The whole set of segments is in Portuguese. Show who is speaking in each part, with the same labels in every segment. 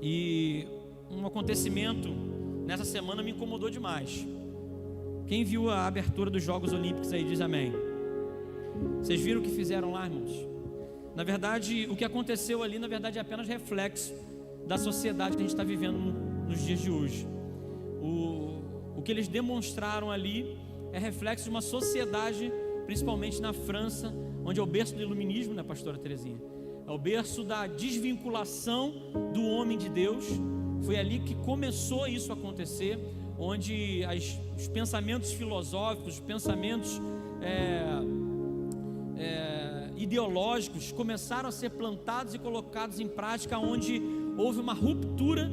Speaker 1: E um acontecimento nessa semana me incomodou demais. Quem viu a abertura dos Jogos Olímpicos aí diz amém. Vocês viram o que fizeram lá, irmãos? Na verdade, o que aconteceu ali, na verdade, é apenas reflexo da sociedade que a gente está vivendo nos dias de hoje. O que eles demonstraram ali é reflexo de uma sociedade, principalmente na França, onde é o berço do iluminismo, né, pastora Terezinha? É o berço da desvinculação do homem de Deus. Foi ali que começou isso a acontecer, onde os pensamentos filosóficos, os pensamentos ideológicos começaram a ser plantados e colocados em prática, onde houve uma ruptura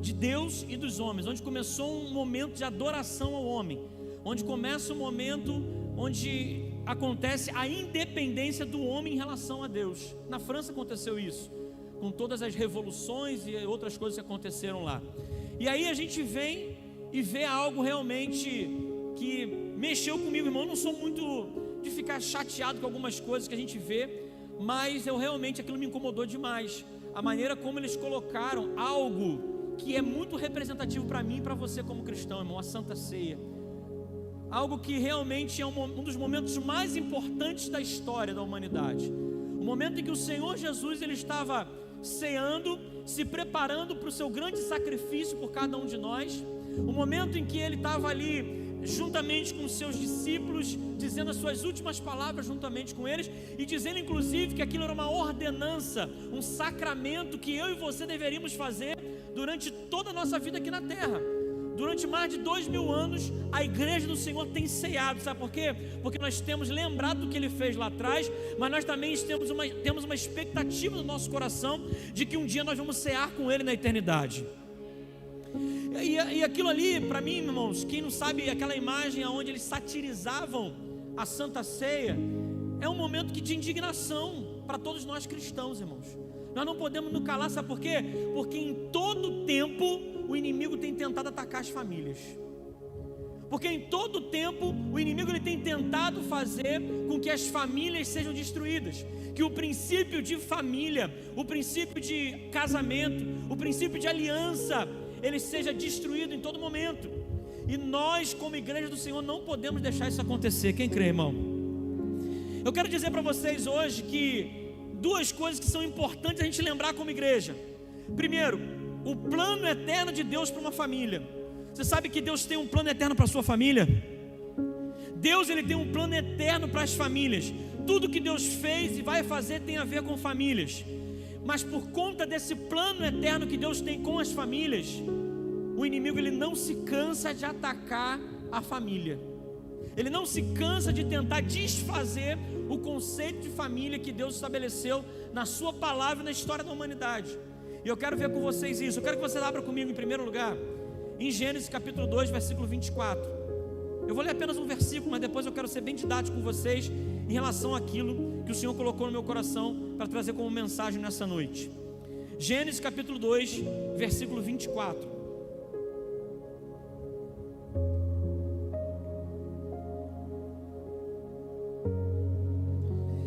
Speaker 1: de Deus e dos homens, onde começou um momento de adoração ao homem, onde começa um momento onde acontece a independência do homem em relação a Deus. Na França aconteceu isso, com todas as revoluções e outras coisas que aconteceram lá. E aí a gente vem e vê algo realmente que mexeu comigo, irmão. Eu não sou muito de ficar chateado com algumas coisas que a gente vê, mas aquilo me incomodou demais. A maneira como eles colocaram algo que é muito representativo para mim e para você como cristão, irmão, a Santa Ceia. Algo que realmente é um dos momentos mais importantes da história da humanidade. O momento em que o Senhor Jesus, ele estava ceando, se preparando para o seu grande sacrifício por cada um de nós. O momento em que ele estava ali juntamente com os seus discípulos, dizendo as suas últimas palavras juntamente com eles, e dizendo inclusive que aquilo era uma ordenança, um sacramento que eu e você deveríamos fazer durante toda a nossa vida aqui na terra. Durante mais de 2000 anos, a igreja do Senhor tem ceado. Sabe por quê? Porque nós temos lembrado do que Ele fez lá atrás, mas nós também temos uma expectativa no nosso coração de que um dia nós vamos cear com Ele na eternidade. E aquilo ali, para mim, irmãos, quem não sabe, aquela imagem onde eles satirizavam a Santa Ceia, é um momento de indignação para todos nós cristãos, irmãos. Nós não podemos nos calar, sabe por quê? Porque em todo tempo o inimigo tem tentado atacar as famílias. Porque em todo tempo o inimigo ele tem tentado fazer com que as famílias sejam destruídas, que o princípio de família, o princípio de casamento, o princípio de aliança, ele seja destruído em todo momento. E nós, como igreja do Senhor, não podemos deixar isso acontecer. Quem crê, irmão? Eu quero dizer para vocês hoje que duas coisas que são importantes a gente lembrar como igreja. Primeiro, o plano eterno de Deus para uma família. Você sabe que Deus tem um plano eterno para a sua família? Deus, ele tem um plano eterno para as famílias. Tudo que Deus fez e vai fazer tem a ver com famílias. Mas por conta desse plano eterno que Deus tem com as famílias, o inimigo ele não se cansa de atacar a família. Ele não se cansa de tentar desfazer o conceito de família que Deus estabeleceu na sua palavra e na história da humanidade. E eu quero ver com vocês isso. Eu quero que você abra comigo em primeiro lugar em Gênesis capítulo 2, versículo 24. Eu vou ler apenas um versículo, mas depois eu quero ser bem didático com vocês em relação àquilo que o Senhor colocou no meu coração para trazer como mensagem nessa noite. Gênesis capítulo 2, versículo 24.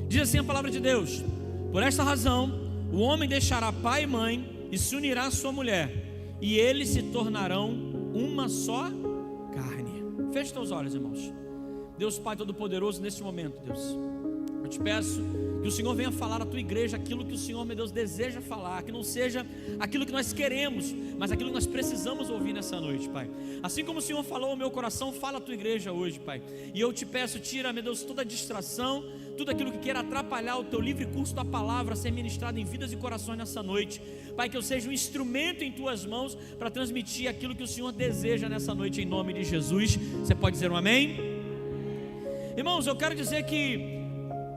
Speaker 1: Diz assim a palavra de Deus: por esta razão, o homem deixará pai e mãe e se unirá à sua mulher, e eles se tornarão uma só carne. Feche teus olhos, irmãos. Deus Pai Todo-Poderoso, neste momento, Deus, eu te peço que o Senhor venha falar à tua igreja aquilo que o Senhor, meu Deus, deseja falar, que não seja aquilo que nós queremos, mas aquilo que nós precisamos ouvir nessa noite, Pai. Assim como o Senhor falou ao meu coração, fala à tua igreja hoje, Pai. E eu te peço, tira, meu Deus, toda distração, tudo aquilo que queira atrapalhar o teu livre curso da palavra ser ministrado em vidas e corações nessa noite. Pai, que eu seja um instrumento em tuas mãos para transmitir aquilo que o Senhor deseja nessa noite, em nome de Jesus. Você pode dizer um amém? Irmãos, eu quero dizer que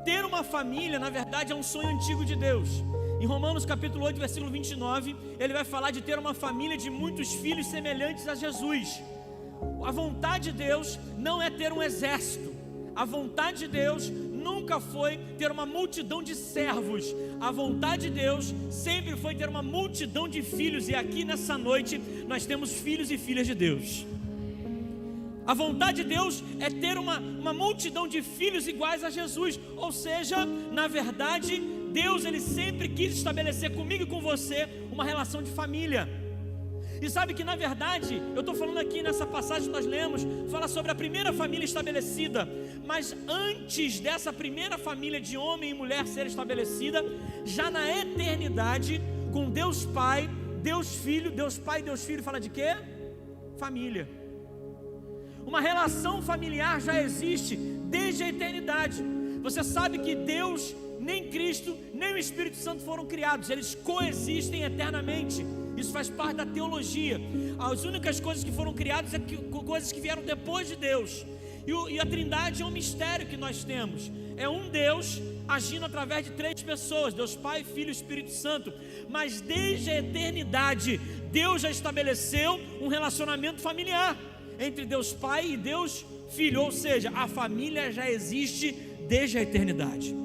Speaker 1: ter uma família, na verdade, é um sonho antigo de Deus. Em Romanos capítulo 8, versículo 29, ele vai falar de ter uma família de muitos filhos semelhantes a Jesus. A vontade de Deus não é ter um exército. A vontade de Deus nunca foi ter uma multidão de servos. A vontade de Deus sempre foi ter uma multidão de filhos. E aqui nessa noite nós temos filhos e filhas de Deus. A vontade de Deus é ter uma multidão de filhos iguais a Jesus. Ou seja, na verdade, Deus, Ele sempre quis estabelecer comigo e com você uma relação de família. E sabe que na verdade, eu estou falando aqui nessa passagem que nós lemos, fala sobre a primeira família estabelecida. Mas antes dessa primeira família de homem e mulher ser estabelecida, já na eternidade, com Deus Pai, Deus Filho, Deus Pai e Deus Filho, fala de quê? Família. Uma relação familiar já existe desde a eternidade. Você sabe que Deus, nem Cristo, nem o Espírito Santo foram criados, eles coexistem eternamente. Isso faz parte da teologia. As únicas coisas que foram criadas são coisas que vieram depois de Deus. E a Trindade é um mistério que nós temos. É um Deus agindo através de 3 pessoas: Deus Pai, Filho e Espírito Santo. Mas desde a eternidade, Deus já estabeleceu um relacionamento familiar entre Deus Pai e Deus Filho. Ou seja, a família já existe desde a eternidade.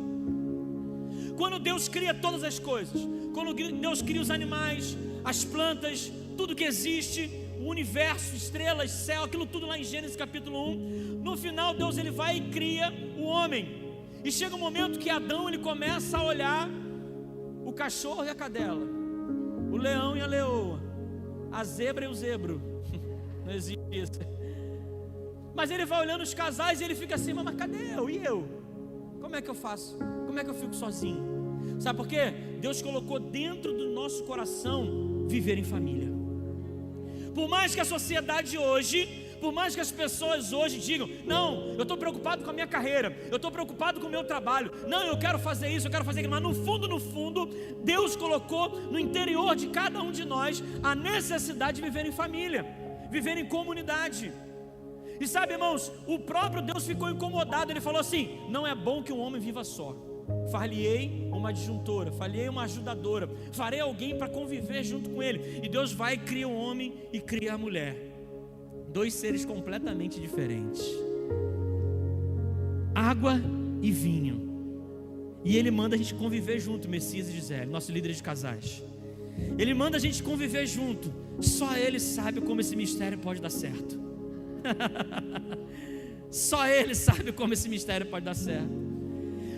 Speaker 1: Quando Deus cria todas as coisas, quando Deus cria os animais, as plantas, tudo que existe, o universo, estrelas, céu, aquilo tudo lá em Gênesis capítulo 1, no final Deus ele vai e cria o homem. E chega um momento que Adão ele começa a olhar o cachorro e a cadela, o leão e a leoa, a zebra e o zebro. Não existe isso. Mas ele vai olhando os casais e ele fica assim: mas cadê eu? E eu? Como é que eu faço? Como é que eu fico sozinho? Sabe por quê? Deus colocou dentro do nosso coração viver em família. Por mais que a sociedade hoje, por mais que as pessoas hoje digam: não, eu estou preocupado com a minha carreira, eu estou preocupado com o meu trabalho, não, eu quero fazer isso, eu quero fazer aquilo. Mas no fundo, Deus colocou no interior de cada um de nós a necessidade de viver em família, viver em comunidade. E sabe, irmãos, o próprio Deus ficou incomodado. Ele falou assim: não é bom que um homem viva só. Far-lhe-ei uma adjuntora, far-lhe-ei uma ajudadora, farei alguém para conviver junto com ele. E Deus vai e cria o homem e cria a mulher, 2 seres completamente diferentes, água e vinho. E ele manda a gente conviver junto. Messias e Gisele, nosso líder de casais, ele manda a gente conviver junto. Só ele sabe como esse mistério pode dar certo. Só ele sabe como esse mistério pode dar certo.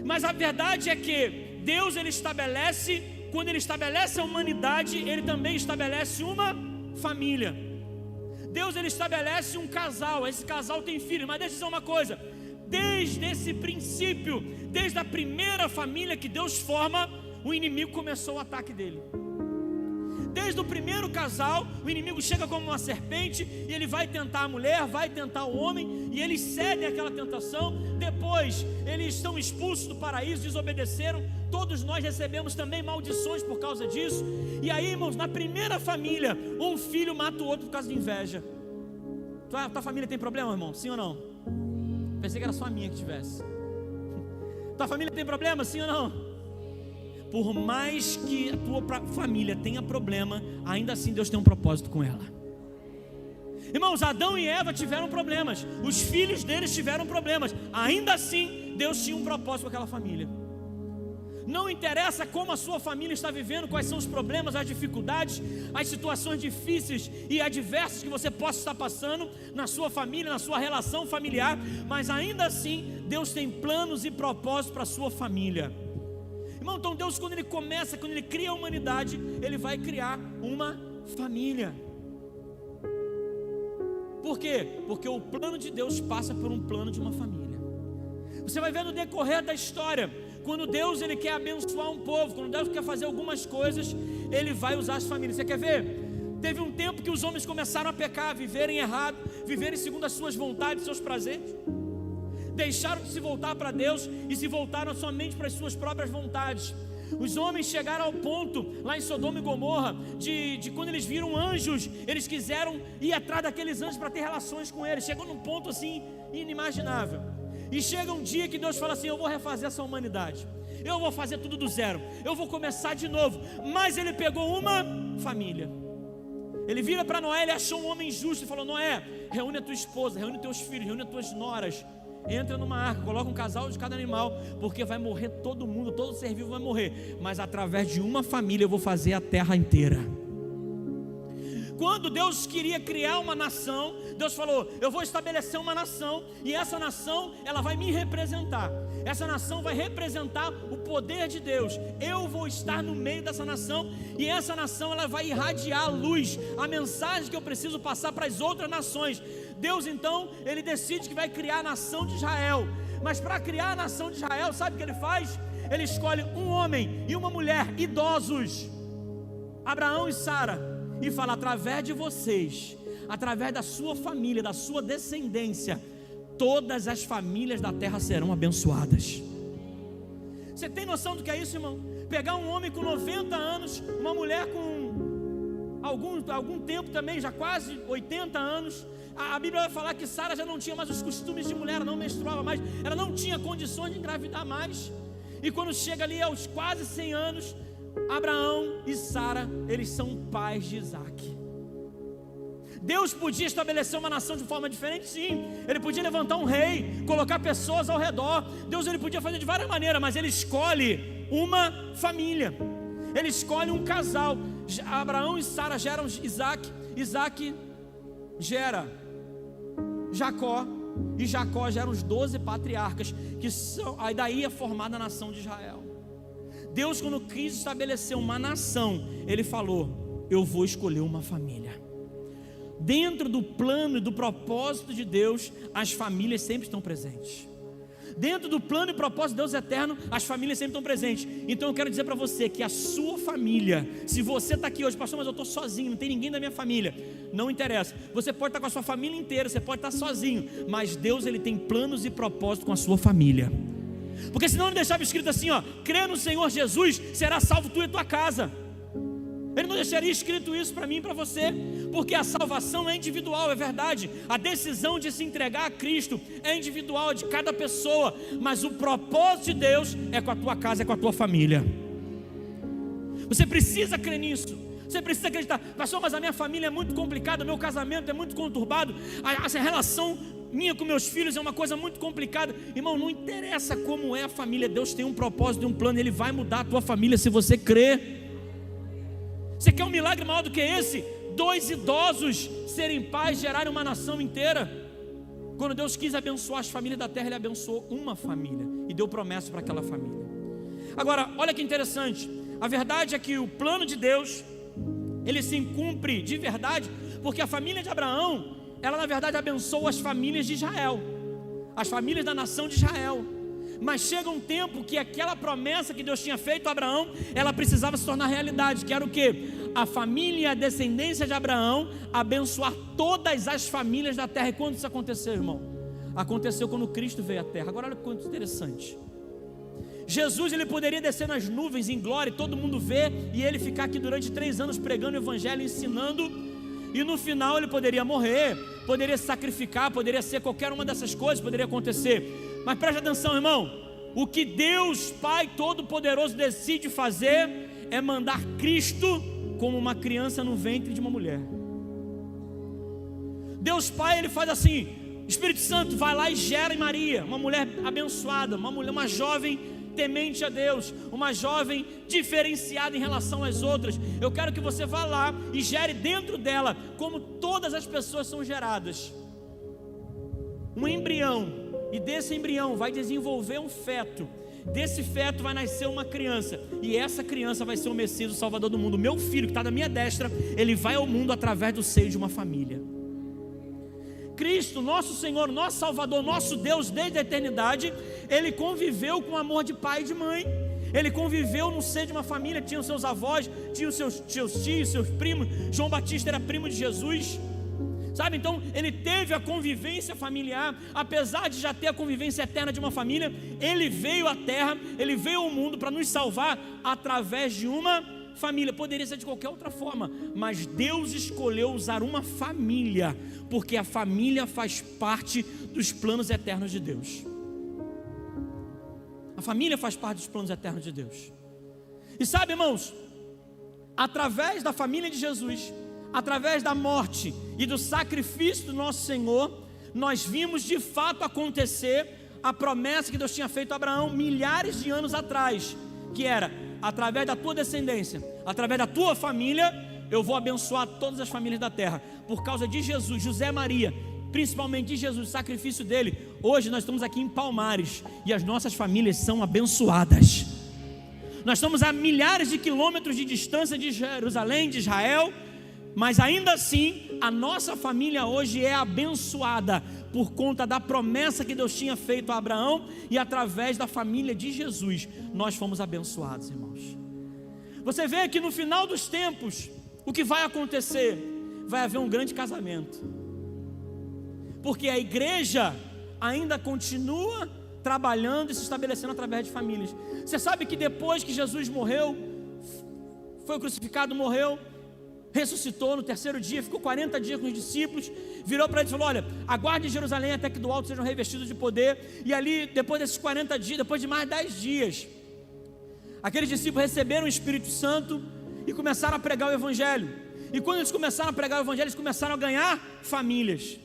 Speaker 1: Mas a verdade é que Deus ele estabelece, quando ele estabelece a humanidade, ele também estabelece uma família. Deus ele estabelece um casal, esse casal tem filhos. Mas deixa eu dizer uma coisa: desde esse princípio, desde a primeira família que Deus forma, o inimigo começou o ataque dele. Desde o primeiro casal, o inimigo chega como uma serpente e ele vai tentar a mulher, vai tentar o homem, e eles cedem àquela tentação. Depois, eles estão expulsos do paraíso, desobedeceram. Todos nós recebemos também maldições por causa disso. E aí, irmãos, na primeira família, um filho mata o outro por causa de inveja. Tua família tem problema, irmão? Sim ou não? Pensei que era só a minha que tivesse. Tua família tem problema? Sim ou não? Por mais que a tua família tenha problema, ainda assim Deus tem um propósito com ela. Irmãos, Adão e Eva tiveram problemas, os filhos deles tiveram problemas, ainda assim Deus tinha um propósito com aquela família. Não interessa como a sua família está vivendo, quais são os problemas, as dificuldades, as situações difíceis e adversas que você possa estar passando na sua família, na sua relação familiar, mas ainda assim Deus tem planos e propósitos para a sua família. Irmão, então Deus, quando ele cria a humanidade, ele vai criar uma família. Por quê? Porque o plano de Deus passa por um plano de uma família. Você vai ver no decorrer da história, quando Deus ele quer abençoar um povo, quando Deus quer fazer algumas coisas, ele vai usar as famílias. Você quer ver? Teve um tempo que os homens começaram a pecar, viverem errado, viverem segundo as suas vontades, seus prazeres. Deixaram de se voltar para Deus e se voltaram somente para as suas próprias vontades. Os homens chegaram ao ponto, lá em Sodoma e Gomorra, de quando eles viram anjos, eles quiseram ir atrás daqueles anjos para ter relações com eles. Chegou num ponto assim, inimaginável. E chega um dia que Deus fala assim: eu vou refazer essa humanidade, eu vou fazer tudo do zero, eu vou começar de novo. Mas ele pegou uma família. Ele vira para Noé, ele achou um homem justo e falou: Noé, reúne a tua esposa, reúne teus filhos, reúne as tuas noras, entra numa arca, coloca um casal de cada animal, porque vai morrer todo mundo, todo ser vivo vai morrer, mas através de uma família eu vou fazer a terra inteira. Quando Deus queria criar uma nação, Deus falou: eu vou estabelecer uma nação, e essa nação, ela vai me representar. Essa nação vai representar o poder de Deus. Eu vou estar no meio dessa nação, e essa nação, ela vai irradiar a luz, a mensagem que eu preciso passar para as outras nações. Deus então, ele decide que vai criar a nação de Israel. Mas para criar a nação de Israel, sabe o que ele faz? Ele escolhe um homem e uma mulher idosos, Abraão e Sara, e fala: através de vocês, através da sua família, da sua descendência, todas as famílias da terra serão abençoadas. Você tem noção do que é isso, irmão? Pegar um homem com 90 anos, uma mulher com algum tempo também, já quase 80 anos. A Bíblia vai falar que Sara já não tinha mais os costumes de mulher, ela não menstruava mais, ela não tinha condições de engravidar mais. E quando chega ali aos quase 100 anos, Abraão e Sara, eles são pais de Isaac. Deus podia estabelecer uma nação de forma diferente, sim. Ele podia levantar um rei, colocar pessoas ao redor. Deus, ele podia fazer de várias maneiras, mas ele escolhe uma família. Ele escolhe um casal. Abraão e Sara geram Isaac. Isaac gera Jacó, e Jacó gera os 12 patriarcas, que são, aí daí é formada a nação de Israel. Deus, quando quis estabelecer uma nação, ele falou: eu vou escolher uma família. Dentro do plano e do propósito de Deus, as famílias sempre estão presentes. Dentro do plano e propósito de Deus eterno, as famílias sempre estão presentes. Então eu quero dizer para você que a sua família, se você está aqui hoje: pastor, mas eu estou sozinho, não tem ninguém da minha família. Não interessa, você pode estar com a sua família inteira, você pode estar sozinho, mas Deus, ele tem planos e propósitos com a sua família. Porque senão ele deixava escrito assim, ó: crê no Senhor Jesus, será salvo tu e tua casa. Ele não deixaria escrito isso para mim e para você, porque a salvação é individual, é verdade. A decisão de se entregar a Cristo é individual, é de cada pessoa. Mas o propósito de Deus é com a tua casa, é com a tua família. Você precisa crer nisso. Você precisa acreditar: pastor, mas a minha família é muito complicada, meu casamento é muito conturbado, essa relação minha com meus filhos é uma coisa muito complicada. Irmão, não interessa como é a família, Deus tem um propósito e um plano. Ele vai mudar a tua família se você crer. Você quer um milagre maior do que esse? 2 idosos serem pais, gerarem uma nação inteira. Quando Deus quis abençoar as famílias da terra, Ele abençoou uma família e deu promessa para aquela família. Agora, olha que interessante. A verdade é que o plano de Deus, ele se cumpre de verdade, porque a família de Abraão, ela na verdade abençoa as famílias de Israel, as famílias da nação de Israel. Mas chega um tempo que aquela promessa que Deus tinha feito a Abraão, ela precisava se tornar realidade, que era o quê? A família e a descendência de Abraão abençoar todas as famílias da terra. E quando isso aconteceu, irmão? Aconteceu quando Cristo veio à terra. Agora olha que coisa interessante. Jesus, ele poderia descer nas nuvens em glória e todo mundo ver, e ele ficar aqui durante 3 anos pregando o evangelho, ensinando, e no final ele poderia morrer, poderia se sacrificar, poderia ser qualquer uma dessas coisas, poderia acontecer. Mas preste atenção, irmão: o que Deus Pai Todo-Poderoso decide fazer é mandar Cristo como uma criança no ventre de uma mulher. Deus Pai, ele faz assim: Espírito Santo vai lá e gera em Maria, uma mulher abençoada, uma jovem temente a Deus, uma jovem diferenciada em relação às outras. Eu quero que você vá lá e gere dentro dela, como todas as pessoas são geradas, um embrião. E desse embrião vai desenvolver um feto. Desse feto vai nascer uma criança. E essa criança vai ser o Messias, o Salvador do mundo. Meu filho que está na minha destra, ele vai ao mundo através do seio de uma família. Cristo, nosso Senhor, nosso Salvador, nosso Deus desde a eternidade, ele conviveu com o amor de pai e de mãe. Ele conviveu no seio de uma família. Tinha os seus avós, tinha os seus tios, seus primos. João Batista era primo de Jesus. Sabe, então ele teve a convivência familiar. Apesar de já ter a convivência eterna de uma família, ele veio à terra, ele veio ao mundo para nos salvar através de uma família. Poderia ser de qualquer outra forma, mas Deus escolheu usar uma família, porque a família faz parte dos planos eternos de Deus. A família faz parte dos planos eternos de Deus. E sabe, irmãos, através da família de Jesus, através da morte e do sacrifício do nosso Senhor, nós vimos de fato acontecer a promessa que Deus tinha feito a Abraão milhares de anos atrás, que era: através da tua descendência, através da tua família, eu vou abençoar todas as famílias da terra. Por causa de Jesus, José Maria, principalmente de Jesus, o sacrifício dele. Hoje nós estamos aqui em Palmares e as nossas famílias são abençoadas. Nós estamos a milhares de quilômetros de distância de Jerusalém, de Israel, mas ainda assim a nossa família hoje é abençoada por conta da promessa que Deus tinha feito a Abraão, e através da família de Jesus nós fomos abençoados, irmãos. Você vê que no final dos tempos o que vai acontecer? Vai haver um grande casamento, porque a igreja ainda continua trabalhando e se estabelecendo através de famílias. Você sabe que depois que Jesus morreu, foi crucificado, morreu, ressuscitou no terceiro dia, ficou 40 dias com os discípulos, virou para eles e falou: olha, aguarde em Jerusalém até que do alto sejam revestidos de poder. E ali, depois desses 40 dias, depois de mais 10 dias, aqueles discípulos receberam o Espírito Santo e começaram a pregar o Evangelho. E quando eles começaram a pregar o Evangelho, eles começaram a ganhar famílias.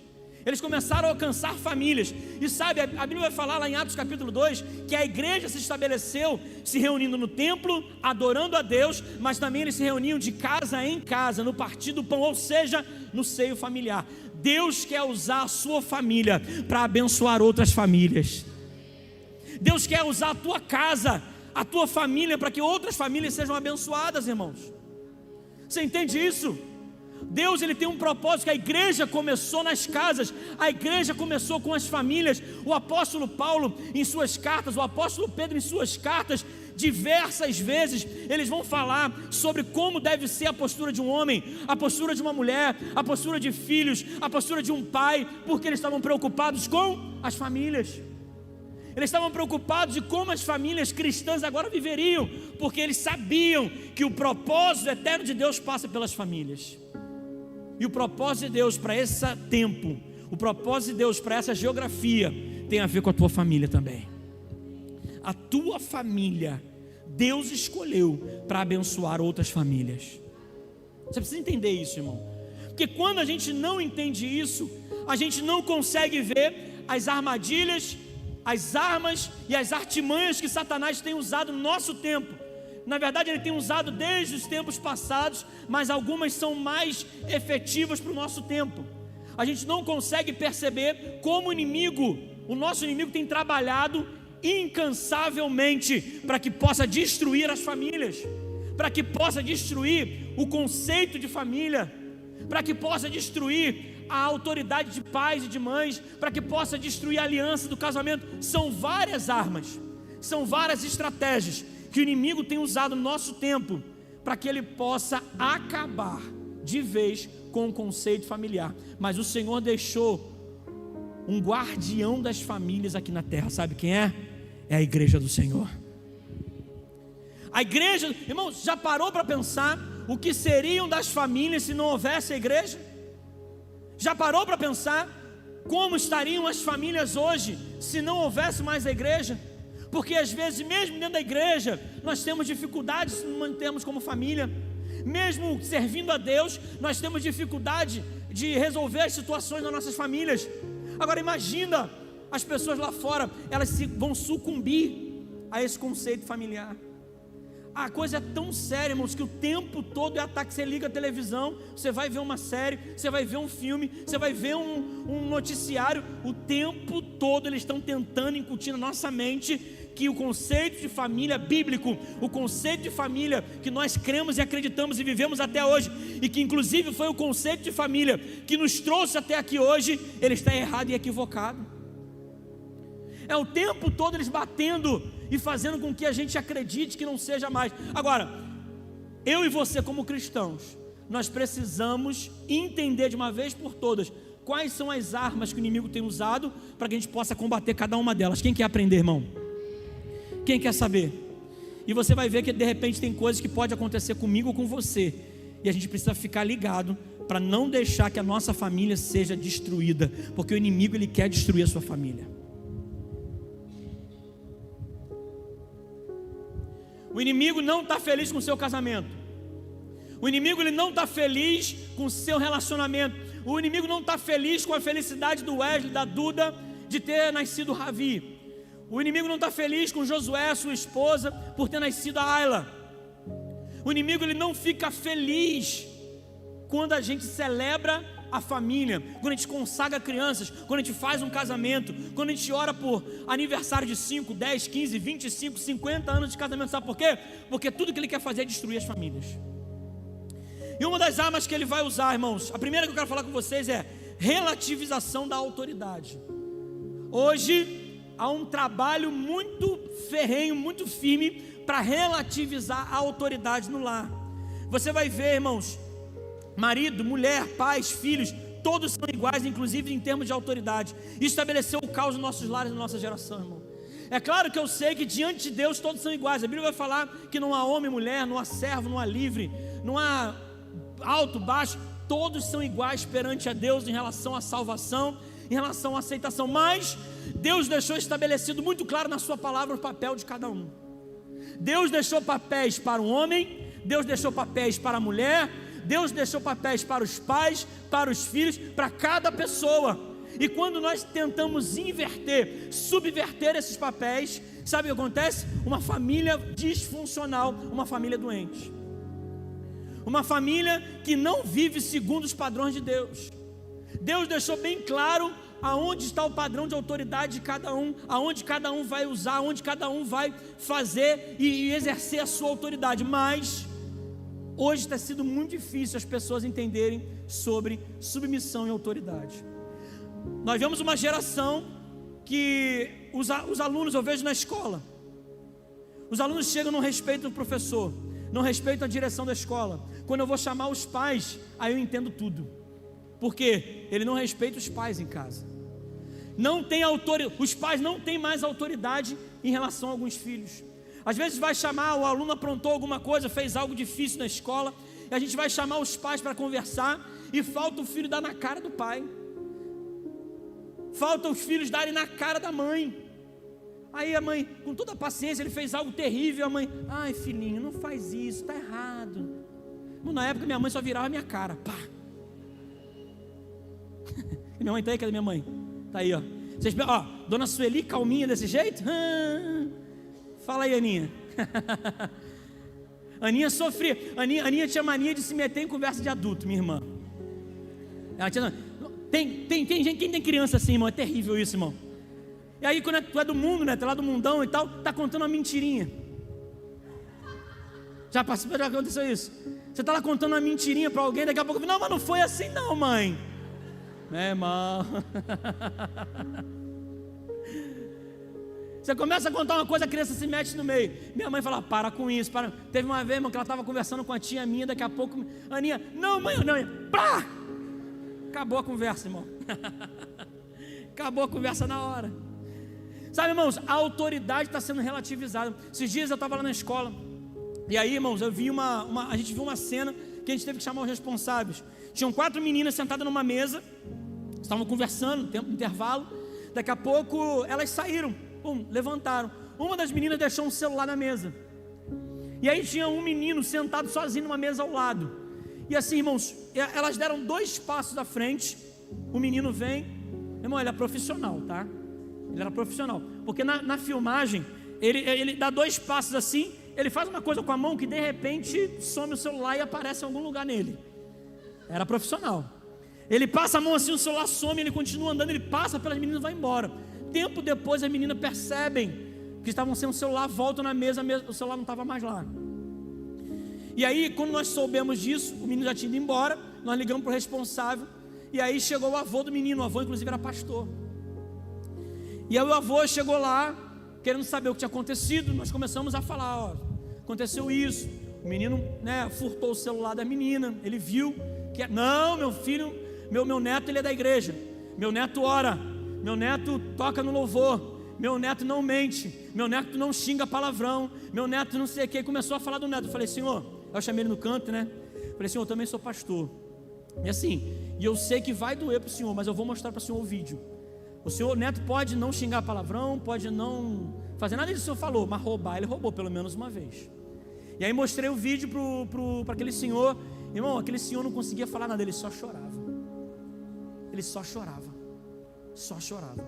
Speaker 1: Eles começaram a alcançar famílias. E sabe, a Bíblia vai falar lá em Atos capítulo 2, que a igreja se estabeleceu, se reunindo no templo, adorando a Deus, mas também eles se reuniam de casa em casa, no partir do pão, ou seja, no seio familiar. Deus quer usar a sua família para abençoar outras famílias. Deus quer usar a tua casa, a tua família, para que outras famílias sejam abençoadas, irmãos. Você entende isso? Deus, ele tem um propósito, que a igreja começou nas casas, a igreja começou com as famílias. O apóstolo Paulo em suas cartas, o apóstolo Pedro em suas cartas, diversas vezes eles vão falar sobre como deve ser a postura de um homem, a postura de uma mulher, a postura de filhos, a postura de um pai, porque eles estavam preocupados com as famílias. Eles estavam preocupados de como as famílias cristãs agora viveriam, porque eles sabiam que o propósito eterno de Deus passa pelas famílias. E o propósito de Deus para esse tempo, o propósito de Deus para essa geografia, tem a ver com a tua família também. A tua família, Deus escolheu para abençoar outras famílias. Você precisa entender isso, irmão. Porque quando a gente não entende isso, a gente não consegue ver as armadilhas, as armas e as artimanhas que Satanás tem usado no nosso tempo. Na verdade, ele tem usado desde os tempos passados, mas algumas são mais efetivas para o nosso tempo. A gente não consegue perceber como o nosso inimigo tem trabalhado incansavelmente para que possa destruir as famílias, para que possa destruir o conceito de família, para que possa destruir a autoridade de pais e de mães, para que possa destruir a aliança do casamento. São várias armas, são várias estratégias que o inimigo tem usado no nosso tempo para que ele possa acabar de vez com o conceito familiar. Mas o Senhor deixou um guardião das famílias aqui na terra. Sabe quem é? É a igreja do Senhor. A igreja, irmãos, já parou para pensar o que seriam das famílias se não houvesse a igreja? Já parou para pensar como estariam as famílias hoje se não houvesse mais a igreja? Porque às vezes, mesmo dentro da igreja, nós temos dificuldades de nos mantermos como família. Mesmo servindo a Deus, nós temos dificuldade de resolver as situações das nossas famílias. Agora imagina, as pessoas lá fora, elas vão sucumbir a esse conceito familiar. A coisa é tão séria, irmãos, que o tempo todo é ataque. Você liga a televisão, você vai ver uma série, você vai ver um filme, você vai ver um noticiário. O tempo todo eles estão tentando incutir na nossa mente que o conceito de família bíblico, o conceito de família que nós cremos e acreditamos e vivemos até hoje, e que inclusive foi o conceito de família que nos trouxe até aqui hoje, ele está errado e equivocado. É o tempo todo eles batendo e fazendo com que a gente acredite que não seja mais. Agora, eu e você como cristãos, nós precisamos entender de uma vez por todas quais são as armas que o inimigo tem usado para que a gente possa combater cada uma delas. Quem quer aprender, irmão? Quem quer saber? E você vai ver que de repente tem coisas que pode acontecer comigo ou com você, e a gente precisa ficar ligado para não deixar que a nossa família seja destruída, porque o inimigo ele quer destruir a sua família. O inimigo não está feliz com o seu casamento. O inimigo ele não está feliz com o seu relacionamento. O inimigo não está feliz com a felicidade do Wesley, da Duda, de ter nascido Ravi. O inimigo não está feliz com Josué, sua esposa, por ter nascido a Ayla. O inimigo ele não fica feliz quando a gente celebra a família, quando a gente consagra crianças, quando a gente faz um casamento, quando a gente ora por aniversário de 5, 10, 15, 25, 50 anos de casamento. Sabe por quê? Porque tudo que ele quer fazer é destruir as famílias. E uma das armas que ele vai usar, irmãos, a primeira que eu quero falar com vocês é relativização da autoridade. Hoje há um trabalho muito ferrenho, muito firme para relativizar a autoridade no lar. Você vai ver, irmãos, marido, mulher, pais, filhos, todos são iguais, inclusive em termos de autoridade. Isso estabeleceu o caos nos nossos lares, na nossa geração, irmão. É claro que eu sei que diante de Deus todos são iguais. A Bíblia vai falar que não há homem e mulher, não há servo, não há livre, não há alto, baixo, todos são iguais perante a Deus em relação à salvação, em relação à aceitação. Mas Deus deixou estabelecido muito claro na sua palavra o papel de cada um. Deus deixou papéis para o homem, Deus deixou papéis para a mulher, Deus deixou papéis para os pais, para os filhos, para cada pessoa. E quando nós tentamos inverter, subverter esses papéis, sabe o que acontece? Uma família disfuncional, uma família doente, uma família que não vive segundo os padrões de Deus. Deus deixou bem claro aonde está o padrão de autoridade de cada um, aonde cada um vai usar, aonde cada um vai fazer e exercer a sua autoridade. Mas hoje está sendo muito difícil as pessoas entenderem sobre submissão e autoridade. Nós vemos uma geração que os alunos, eu vejo na escola, os alunos chegam, não respeitam o professor, não respeitam a direção da escola. Quando eu vou chamar os pais, aí eu entendo tudo. Porque ele não respeita os pais em casa. Não tem autoridade, os pais não têm mais autoridade em relação a alguns filhos. Às vezes vai chamar, o aluno aprontou alguma coisa, fez algo difícil na escola, e a gente vai chamar os pais para conversar, e falta o filho dar na cara do pai. Falta os filhos darem na cara da mãe. Aí a mãe, com toda a paciência, ele fez algo terrível, a mãe, ai filhinho, não faz isso, está errado. Na época minha mãe só virava a minha cara, pá. Minha mãe está aí, cadê minha mãe? Está aí, ó. Vocês, ó, dona Sueli, calminha desse jeito? Fala aí, Aninha. Aninha sofria. Aninha tinha mania de se meter em conversa de adulto, minha irmã. Ela tinha, tem gente, quem tem criança assim, irmão, é terrível isso, irmão. E aí quando tu é do mundo, né, tu é lá do mundão e tal, tá contando uma mentirinha. Já aconteceu isso? Você tá lá contando uma mentirinha para alguém, daqui a pouco, não, mas não foi assim não, mãe. É, irmão. Você começa a contar uma coisa, a criança se mete no meio. Minha mãe fala, para com isso, para. Teve uma vez, irmão, que ela estava conversando com a tia minha, daqui a pouco, Aninha, não, mãe, não, pá! Acabou a conversa, irmão. Acabou a conversa na hora. Sabe, irmãos, a autoridade está sendo relativizada. Esses dias eu estava lá na escola, e aí, irmãos, eu vi a gente viu uma cena que a gente teve que chamar os responsáveis. Tinham 4 meninas sentadas numa mesa, estavam conversando, tempo de intervalo. Daqui a pouco elas saíram, levantaram. Uma das meninas deixou um celular na mesa, e aí tinha um menino sentado sozinho numa mesa ao lado. E assim, irmãos, elas deram 2 passos à frente. O menino vem, irmão, ele é profissional, tá? Ele era profissional, porque na filmagem ele dá 2 passos assim, ele faz uma coisa com a mão que de repente some o celular e aparece em algum lugar nele. Era profissional. Ele passa a mão assim, o celular some, ele continua andando, ele passa pelas meninas e vai embora. Tempo depois as meninas percebem que estavam sem o celular, voltam na mesa, o celular não estava mais lá. E aí quando nós soubemos disso, o menino já tinha ido embora, nós ligamos para o responsável, e aí chegou o avô do menino, o avô inclusive era pastor. E aí o avô chegou lá, querendo saber o que tinha acontecido. Nós começamos a falar, ó, aconteceu isso, o menino, né, furtou o celular da menina, ele viu que, não, meu filho, meu neto, ele é da igreja, meu neto ora, meu neto toca no louvor, meu neto não mente, meu neto não xinga palavrão, meu neto não sei o que. Começou a falar do neto. Eu falei, Senhor, eu chamei ele no canto, né, falei, Senhor, eu também sou pastor, e assim, e eu sei que vai doer para o Senhor, mas eu vou mostrar para o Senhor o vídeo. O senhor neto pode não xingar palavrão, pode não fazer nada disso que o senhor falou, mas roubar, ele roubou pelo menos uma vez. E aí mostrei o vídeo para aquele senhor. Irmão, aquele senhor não conseguia falar nada, ele só chorava. Ele só chorava. Só chorava.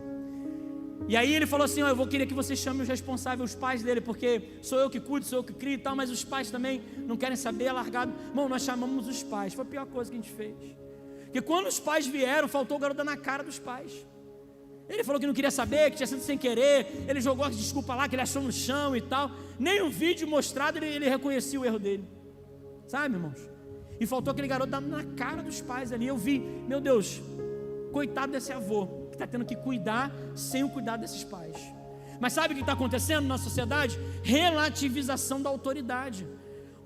Speaker 1: E aí ele falou assim: eu queria que você chame os responsáveis, os pais dele, porque sou eu que cuido, sou eu que crio e tal, mas os pais também não querem saber, é largado. Irmão, nós chamamos os pais, foi a pior coisa que a gente fez. Porque quando os pais vieram, faltou o garoto na cara dos pais. Ele falou que não queria saber, que tinha sido sem querer, ele jogou a desculpa lá, que ele achou no chão e tal. Nem um vídeo mostrado ele reconhecia o erro dele. Sabe, irmãos? E faltou aquele garoto na cara dos pais ali. Eu vi, meu Deus, coitado desse avô, que está tendo que cuidar sem o cuidado desses pais. Mas sabe o que está acontecendo na sociedade? Relativização da autoridade.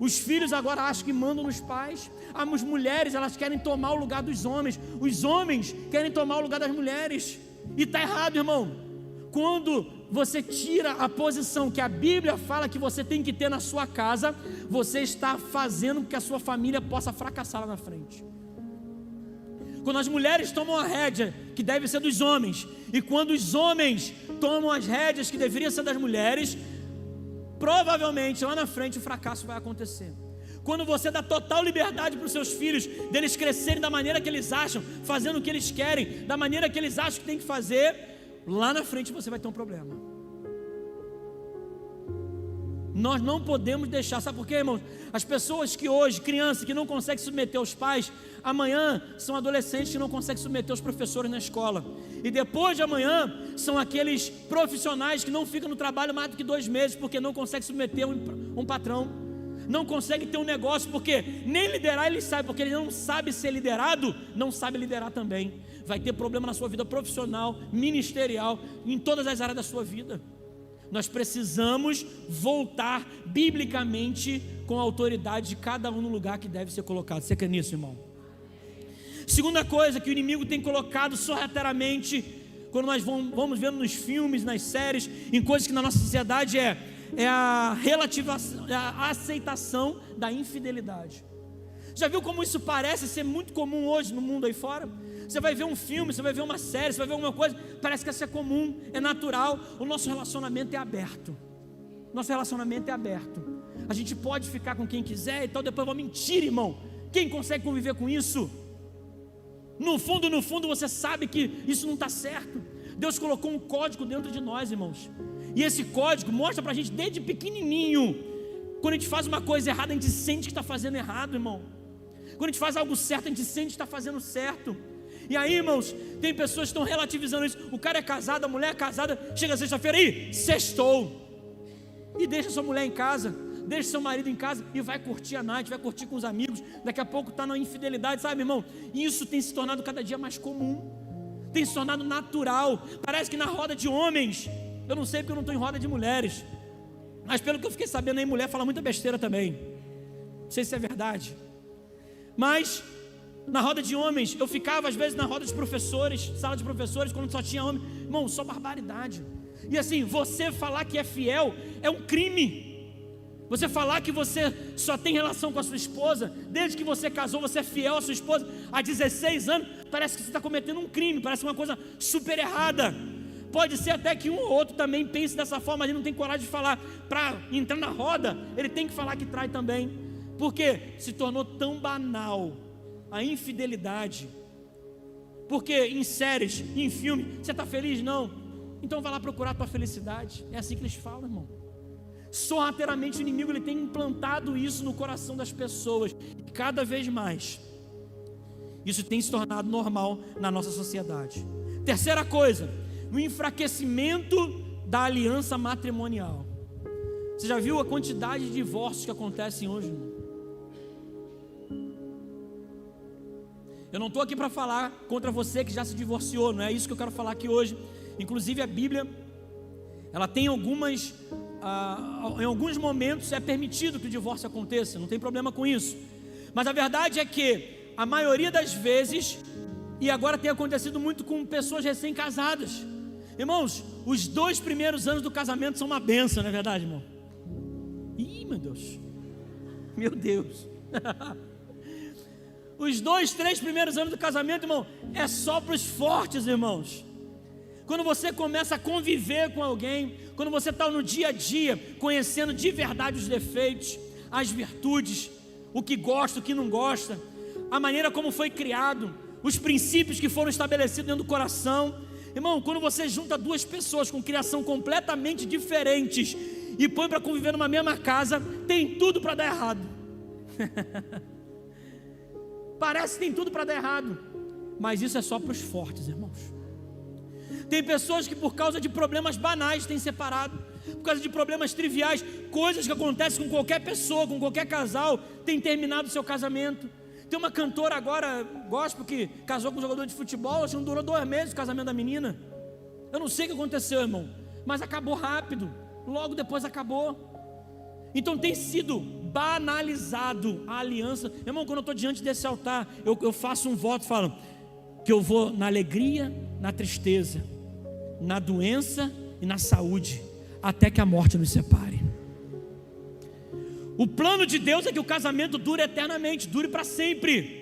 Speaker 1: Os filhos agora acham que mandam nos pais. As mulheres, elas querem tomar o lugar dos homens. Os homens querem tomar o lugar das mulheres. E está errado, irmão. Quando você tira a posição que a Bíblia fala que você tem que ter na sua casa, você está fazendo com que a sua família possa fracassar lá na frente. Quando as mulheres tomam a rédea, que deve ser dos homens, e quando os homens tomam as rédeas, que deveriam ser das mulheres, provavelmente lá na frente o fracasso vai acontecer. Quando você dá total liberdade para os seus filhos, deles crescerem da maneira que eles acham, fazendo o que eles querem, da maneira que eles acham que tem que fazer, lá na frente você vai ter um problema. Nós não podemos deixar, sabe por quê, irmãos? As pessoas que hoje, crianças que não conseguem submeter aos pais, amanhã são adolescentes que não conseguem submeter aos professores na escola, e depois de amanhã são aqueles profissionais que não ficam no trabalho mais do que 2 meses, porque não conseguem submeter um patrão, não conseguem ter um negócio, porque nem liderar ele sabe, porque ele não sabe ser liderado, não sabe liderar também. Vai ter problema na sua vida profissional, ministerial, em todas as áreas da sua vida. Nós precisamos voltar biblicamente com a autoridade de cada um no lugar que deve ser colocado. Você crê nisso, irmão? Segunda coisa que o inimigo tem colocado sorrateiramente, quando nós vamos vendo nos filmes, nas séries, em coisas que na nossa sociedade é a relativação, a aceitação da infidelidade. Já viu como isso parece ser muito comum hoje no mundo aí fora? Você vai ver um filme, você vai ver uma série, você vai ver alguma coisa, parece que isso é comum, é natural. O nosso relacionamento é aberto. Nosso relacionamento é aberto. A gente pode ficar com quem quiser e tal, depois vai mentir, irmão. Quem consegue conviver com isso? No fundo você sabe que isso não está certo. Deus colocou um código dentro de nós, irmãos. E esse código mostra para a gente desde pequenininho. Quando a gente faz uma coisa errada, a gente sente que está fazendo errado, irmão. Quando a gente faz algo certo, a gente sente que está fazendo certo. E aí, irmãos, tem pessoas que estão relativizando isso. O cara é casado, a mulher é casada, chega sexta-feira, aí, sextou. E deixa sua mulher em casa, deixa seu marido em casa e vai curtir a night, vai curtir com os amigos. Daqui a pouco está na infidelidade, sabe, irmão? E isso tem se tornado cada dia mais comum, tem se tornado natural. Parece que na roda de homens, eu não sei porque eu não estou em roda de mulheres, mas pelo que eu fiquei sabendo aí, mulher fala muita besteira também. Não sei se é verdade, mas na roda de homens, eu ficava às vezes na roda de professores, sala de professores, quando só tinha homem, irmão, só barbaridade. E assim, você falar que é fiel é um crime. Você falar que você só tem relação com a sua esposa, desde que você casou, você é fiel à sua esposa há 16 anos, parece que você está cometendo um crime, parece uma coisa super errada. Pode ser até que um ou outro também pense dessa forma, mas ele não tem coragem de falar. Para entrar na roda, ele tem que falar que trai também, porque se tornou tão banal a infidelidade. Porque em séries, em filme, você está feliz? Não. Então vai lá procurar a tua felicidade. É assim que eles falam, irmão. Sorrateiramente o inimigo ele tem implantado isso no coração das pessoas. E cada vez mais isso tem se tornado normal na nossa sociedade. Terceira coisa, o enfraquecimento da aliança matrimonial. Você já viu a quantidade de divórcios que acontecem hoje, irmão? Eu não estou aqui para falar contra você que já se divorciou, não é isso que eu quero falar aqui hoje. Inclusive a Bíblia, ela tem algumas, em alguns momentos é permitido que o divórcio aconteça, não tem problema com isso. Mas a verdade é que a maioria das vezes, e agora tem acontecido muito com pessoas recém-casadas. Irmãos, os 2 primeiros anos do casamento são uma bênção, não é verdade, irmão? Ih, meu Deus. Meu Deus. Os 2, 3 primeiros anos do casamento, irmão, é só para os fortes, irmãos. Quando você começa a conviver com alguém, quando você está no dia a dia, conhecendo de verdade os defeitos, as virtudes, o que gosta, o que não gosta, a maneira como foi criado, os princípios que foram estabelecidos dentro do coração, Irmão, quando você junta duas pessoas com criação completamente diferentes e põe para conviver numa mesma casa, tem tudo para dar errado. Parece que tem tudo para dar errado, mas isso é só para os fortes, irmãos. Tem pessoas que por causa de problemas banais têm separado, por causa de problemas triviais, coisas que acontecem com qualquer pessoa, com qualquer casal, tem terminado o seu casamento. Tem uma cantora agora, gospel, que casou com um jogador de futebol, acho que não durou 2 meses o casamento da menina. Eu não sei o que aconteceu, irmão, mas acabou rápido, logo depois acabou. Então tem sido banalizado a aliança. Irmão, quando eu estou diante desse altar, eu faço um voto, falo que eu vou na alegria, na tristeza, na doença e na saúde, até que a morte nos separe. O plano de Deus é que o casamento dure eternamente, dure para sempre.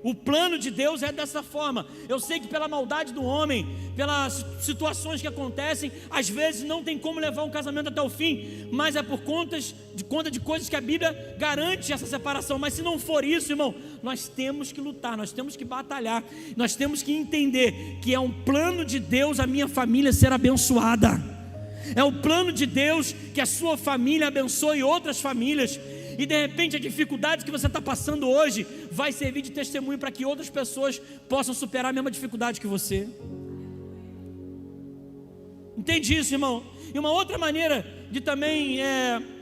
Speaker 1: O plano de Deus é dessa forma. Eu sei que pela maldade do homem, pelas situações que acontecem, às vezes não tem como levar um casamento até o fim, mas é por conta de coisas que a Bíblia garante essa separação. Mas se não for isso, irmão, nós temos que lutar, nós temos que batalhar, nós temos que entender que é um plano de Deus a minha família ser abençoada. É o plano de Deus que a sua família abençoe outras famílias. E de repente a dificuldade que você está passando hoje vai servir de testemunho para que outras pessoas possam superar a mesma dificuldade que você. Entende isso, irmão? E uma outra maneira de também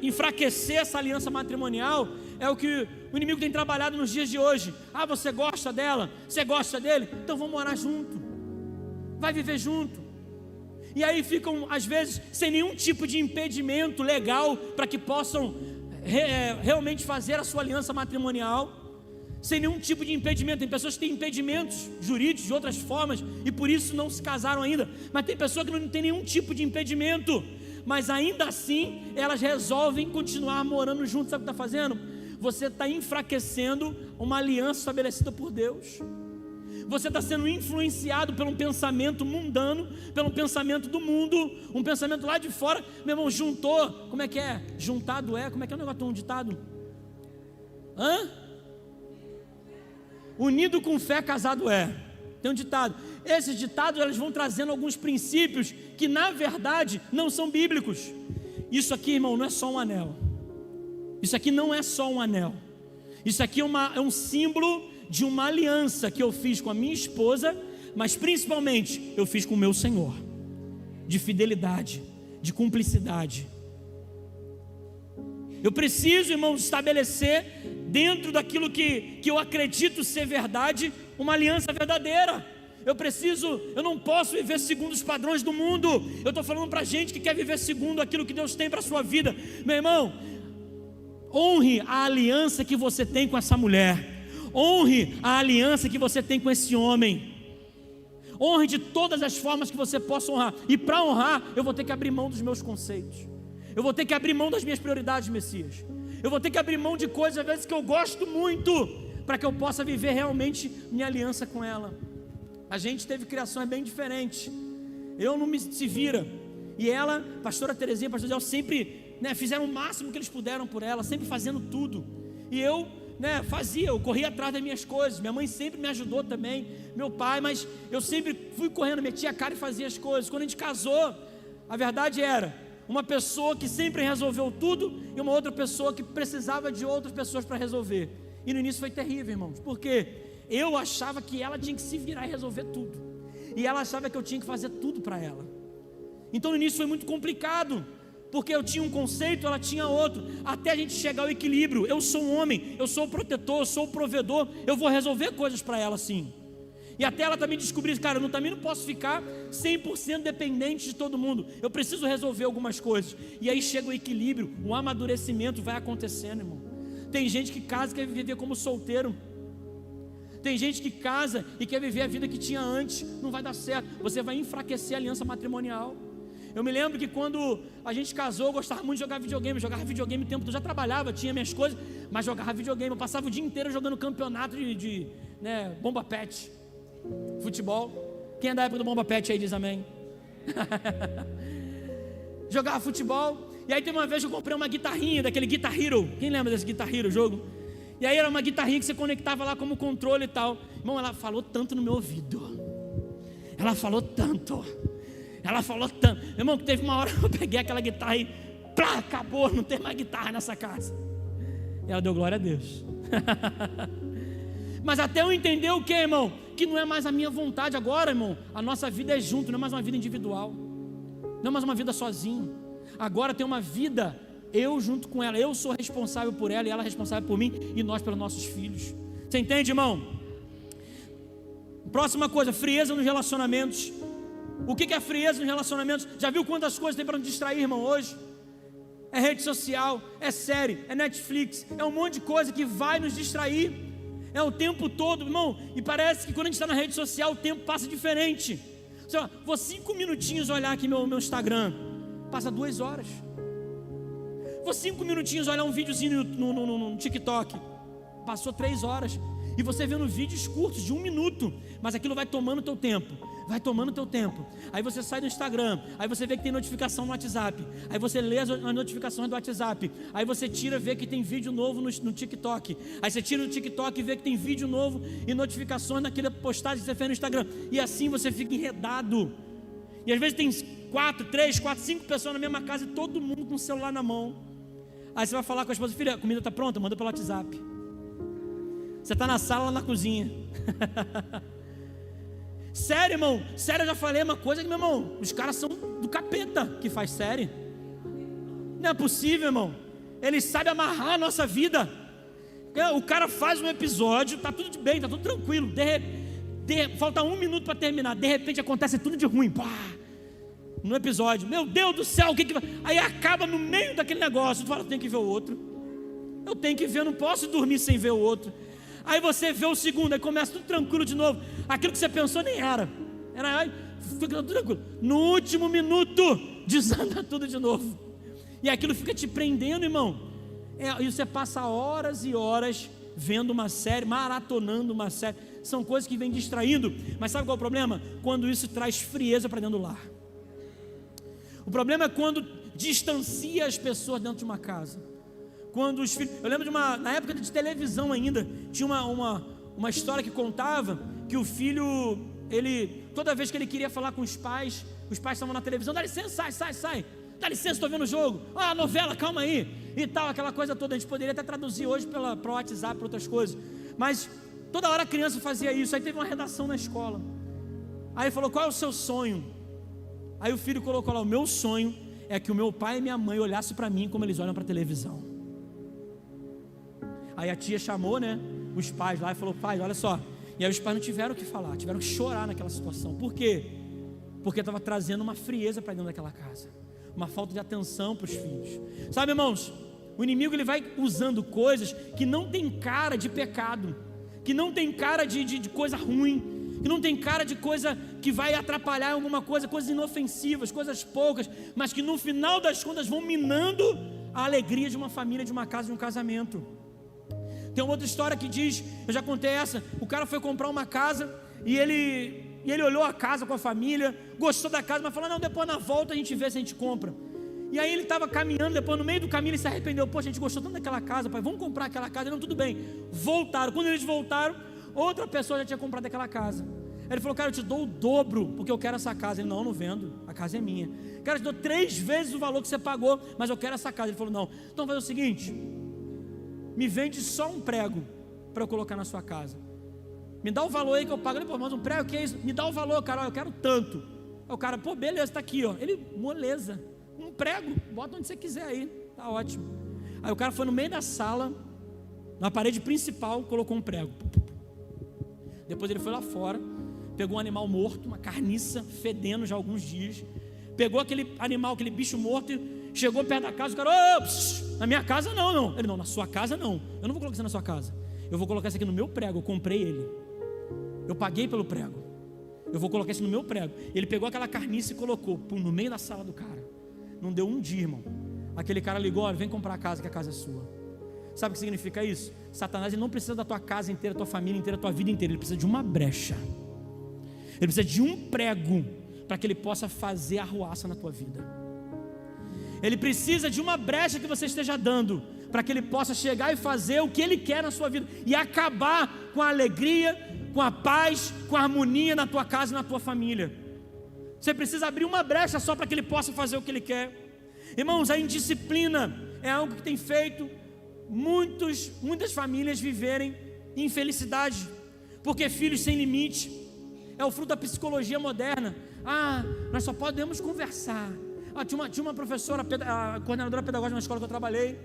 Speaker 1: enfraquecer essa aliança matrimonial é o que o inimigo tem trabalhado nos dias de hoje. Ah, você gosta dela? Você gosta dele? Então vamos morar junto, vai viver junto. E aí ficam às vezes sem nenhum tipo de impedimento legal para que possam realmente fazer a sua aliança matrimonial, sem nenhum tipo de impedimento. Tem pessoas que têm impedimentos jurídicos de outras formas e por isso não se casaram ainda, mas tem pessoas que não têm nenhum tipo de impedimento, mas ainda assim elas resolvem continuar morando juntos. Sabe o que está fazendo? Você está enfraquecendo uma aliança estabelecida por Deus. Você está sendo influenciado por um pensamento mundano, pelo pensamento do mundo, um pensamento lá de fora. Meu irmão, juntou, como é que é? Juntado é, como é que é o negócio, um ditado? Unido com fé, casado é. Tem um ditado. Esses ditados, eles vão trazendo alguns princípios que na verdade não são bíblicos. Isso aqui, irmão, não é só um anel. Isso aqui não é só um anel. Isso aqui é um símbolo de uma aliança que eu fiz com a minha esposa, mas principalmente eu fiz com o meu Senhor, de fidelidade, de cumplicidade. Eu preciso, irmãos, estabelecer dentro daquilo que eu acredito ser verdade, uma aliança verdadeira. Eu não posso viver segundo os padrões do mundo. Eu estou falando para gente que quer viver segundo aquilo que Deus tem para a sua vida. Meu irmão, honre a aliança que você tem com essa mulher. Honre a aliança que você tem com esse homem. Honre de todas as formas que você possa honrar. E para honrar, eu vou ter que abrir mão dos meus conceitos. Eu vou ter que abrir mão das minhas prioridades, Messias. Eu vou ter que abrir mão de coisas, às vezes, que eu gosto muito, para que eu possa viver realmente minha aliança com ela. A gente teve criações bem diferentes. Eu não me se vira. E ela, pastora Terezinha, pastor Zé, sempre fizeram o máximo que eles puderam por ela, sempre fazendo tudo. E eu eu corria atrás das minhas coisas. Minha mãe sempre me ajudou também, meu pai, mas eu sempre fui correndo, metia a cara e fazia as coisas. Quando a gente casou, a verdade era uma pessoa que sempre resolveu tudo e uma outra pessoa que precisava de outras pessoas para resolver. E no início foi terrível, irmãos, porque eu achava que ela tinha que se virar e resolver tudo, e ela achava que eu tinha que fazer tudo para ela. Então no início foi muito complicado, porque eu tinha um conceito, ela tinha outro, até a gente chegar ao equilíbrio. Eu sou um homem, eu sou o protetor, eu sou o provedor, eu vou resolver coisas para ela sim. E até ela também descobrir, cara, eu também não posso ficar 100% dependente de todo mundo, eu preciso resolver algumas coisas. E aí chega o equilíbrio, o amadurecimento vai acontecendo, irmão. Tem gente que casa e quer viver como solteiro. Tem gente que casa e quer viver a vida que tinha antes. Não vai dar certo, você vai enfraquecer a aliança matrimonial. Eu me lembro que quando a gente casou, eu gostava muito de jogar videogame. Jogava videogame o tempo todo, eu já trabalhava, tinha minhas coisas, mas jogava videogame. Eu passava o dia inteiro jogando campeonato de bomba pet, futebol. Quem é da época do bomba pet aí diz amém. Jogava futebol. E aí tem uma vez que eu comprei uma guitarrinha, daquele Guitar Hero. Quem lembra desse Guitar Hero jogo? E aí era uma guitarrinha que você conectava lá como controle e tal. Irmão, ela falou tanto no meu ouvido. Ela falou tanto. Ela falou tanto. Meu irmão, que teve uma hora que eu peguei aquela guitarra e plá, acabou, não tem mais guitarra nessa casa. E ela deu glória a Deus. Mas até eu entender o que, irmão? Que não é mais a minha vontade agora, irmão. A nossa vida é junto, não é mais uma vida individual. Não é mais uma vida sozinho. Agora tem uma vida, eu junto com ela. Eu sou responsável por ela e ela é responsável por mim. E nós pelos nossos filhos. Você entende, irmão? Próxima coisa, frieza nos relacionamentos. O que é frieza nos relacionamentos? Já viu quantas coisas tem para nos distrair, irmão, hoje? É rede social, é série, é Netflix, é um monte de coisa que vai nos distrair. É o tempo todo, irmão. E parece que quando a gente está na rede social, o tempo passa diferente. Sei lá, vou 5 minutinhos olhar aqui meu Instagram, passa 2 horas. Vou 5 minutinhos olhar um videozinho no TikTok, passou 3 horas. E você vendo vídeos curtos de 1 minuto, mas aquilo vai tomando o teu tempo. Vai tomando o teu tempo. Aí você sai do Instagram, aí você vê que tem notificação no WhatsApp, aí você lê as notificações do WhatsApp, aí você tira e vê que tem vídeo novo no TikTok, aí você tira no TikTok e vê que tem vídeo novo e notificações naquela postagem que você fez no Instagram, e assim você fica enredado. E às vezes tem 4, 3, 4, 5 pessoas na mesma casa e todo mundo com o celular na mão. Aí você vai falar com a esposa: filha, a comida está pronta? Manda pelo WhatsApp. Você está na sala, lá na cozinha. Sério, irmão, sério, eu já falei uma coisa que, meu irmão, os caras são do capeta que faz série. Não é possível, irmão. Eles sabem amarrar a nossa vida. O cara faz um episódio, tá tudo bem, tá tudo tranquilo. Falta 1 minuto para terminar. De repente acontece tudo de ruim. Pá, no episódio, meu Deus do céu, o que vai? Aí acaba no meio daquele negócio. Tu fala: eu tenho que ver o outro. Eu tenho que ver, eu não posso dormir sem ver o outro. Aí você vê o segundo, aí começa tudo tranquilo de novo. Aquilo que você pensou nem era. Fica tudo tranquilo. No último minuto, desanda tudo de novo. E aquilo fica te prendendo, irmão. E você passa horas e horas vendo uma série, maratonando uma série. São coisas que vêm distraindo. Mas sabe qual é o problema? Quando isso traz frieza para dentro do lar. O problema é quando distancia as pessoas dentro de uma casa. Quando os filhos, eu lembro na época de televisão ainda, tinha uma história que contava que o filho, toda vez que ele queria falar com os pais estavam na televisão: dá licença, sai, dá licença, estou vendo o jogo, a novela, calma aí, e tal, aquela coisa toda. A gente poderia até traduzir hoje para o WhatsApp, para outras coisas, mas toda hora a criança fazia isso. Aí teve uma redação na escola, aí falou: qual é o seu sonho? Aí o filho colocou lá: o meu sonho é que o meu pai e minha mãe olhassem para mim como eles olham para a televisão. Aí a tia chamou, né, os pais lá e falou: pai, olha só. E aí os pais não tiveram o que falar, tiveram que chorar naquela situação. Por quê? Porque estava trazendo uma frieza para dentro daquela casa, uma falta de atenção para os filhos. Sabe, irmãos, o inimigo ele vai usando coisas que não tem cara de pecado, que não tem cara de coisa ruim, que não tem cara de coisa que vai atrapalhar alguma coisa, coisas inofensivas, coisas poucas, mas que no final das contas vão minando a alegria de uma família, de uma casa, de um casamento. Tem uma outra história que diz, eu já contei essa: o cara foi comprar uma casa e ele olhou a casa com a família, gostou da casa, mas falou: não, depois na volta a gente vê se a gente compra. E aí ele estava caminhando, depois no meio do caminho ele se arrependeu: poxa, a gente gostou tanto daquela casa, pai, vamos comprar aquela casa. Não, tudo bem. Voltaram. Quando eles voltaram, outra pessoa já tinha comprado aquela casa. Aí ele falou: cara, eu te dou o dobro porque eu quero essa casa. Ele: não vendo, a casa é minha. Cara, eu te dou 3 vezes o valor que você pagou, mas eu quero essa casa. Ele falou: não, então vamos fazer o seguinte, me vende só um prego para eu colocar na sua casa. Me dá o valor aí que eu pago. Ele: pô, mas um prego, que é isso? Me dá o valor, cara, eu quero tanto. Aí o cara: pô, beleza, está aqui, ó. Ele: moleza, um prego, bota onde você quiser aí, tá ótimo. Aí o cara foi no meio da sala, na parede principal, colocou um prego. Depois ele foi lá fora, pegou um animal morto, uma carniça, fedendo já há alguns dias, pegou aquele animal, aquele bicho morto, e chegou perto da casa. O cara: na minha casa não. Ele: não, na sua casa não, eu não vou colocar isso na sua casa, eu vou colocar isso aqui no meu prego, eu comprei ele, eu paguei pelo prego, eu vou colocar isso no meu prego. Ele pegou aquela carniça e colocou no meio da sala do cara. Não deu um dia, irmão, aquele cara ligou: olha, vem comprar a casa, que a casa é sua. Sabe o que significa isso? Satanás, ele não precisa da tua casa inteira, tua família inteira, tua vida inteira. Ele precisa de uma brecha, ele precisa de um prego para que ele possa fazer arruaça na tua vida. Ele precisa de uma brecha que você esteja dando para que Ele possa chegar e fazer o que Ele quer na sua vida, e acabar com a alegria, com a paz, com a harmonia na tua casa e na tua família. Você precisa abrir uma brecha só para que Ele possa fazer o que Ele quer. Irmãos, a indisciplina é algo que tem feito muitas famílias viverem infelicidade, porque filhos sem limite, é o fruto da psicologia moderna. Nós só podemos conversar. Tinha uma professora, a coordenadora pedagógica na escola que eu trabalhei.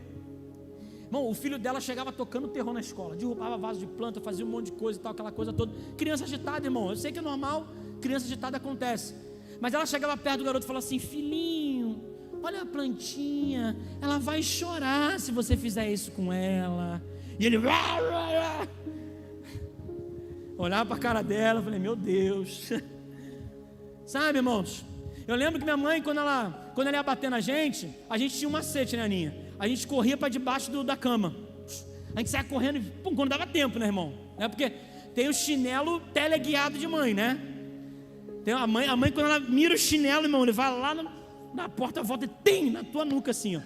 Speaker 1: Irmão, o filho dela chegava tocando terror na escola, derrubava vaso de planta, fazia um monte de coisa e tal, aquela coisa toda. Criança agitada, irmão, eu sei que é normal, criança agitada acontece. Mas ela chegava perto do garoto e falava assim: filhinho, olha a plantinha, ela vai chorar se você fizer isso com ela. E ele olhava para a cara dela, falei: meu Deus. Sabe, irmãos, eu lembro que minha mãe, quando ela ia bater na gente, a gente tinha um macete, né, Aninha? A gente corria para debaixo da cama. A gente saia correndo, quando dava tempo, né, irmão? Porque tem o chinelo teleguiado de mãe, né? Tem a mãe, quando ela mira o chinelo, irmão, ele vai lá na porta, volta e tem na tua nuca assim, ó.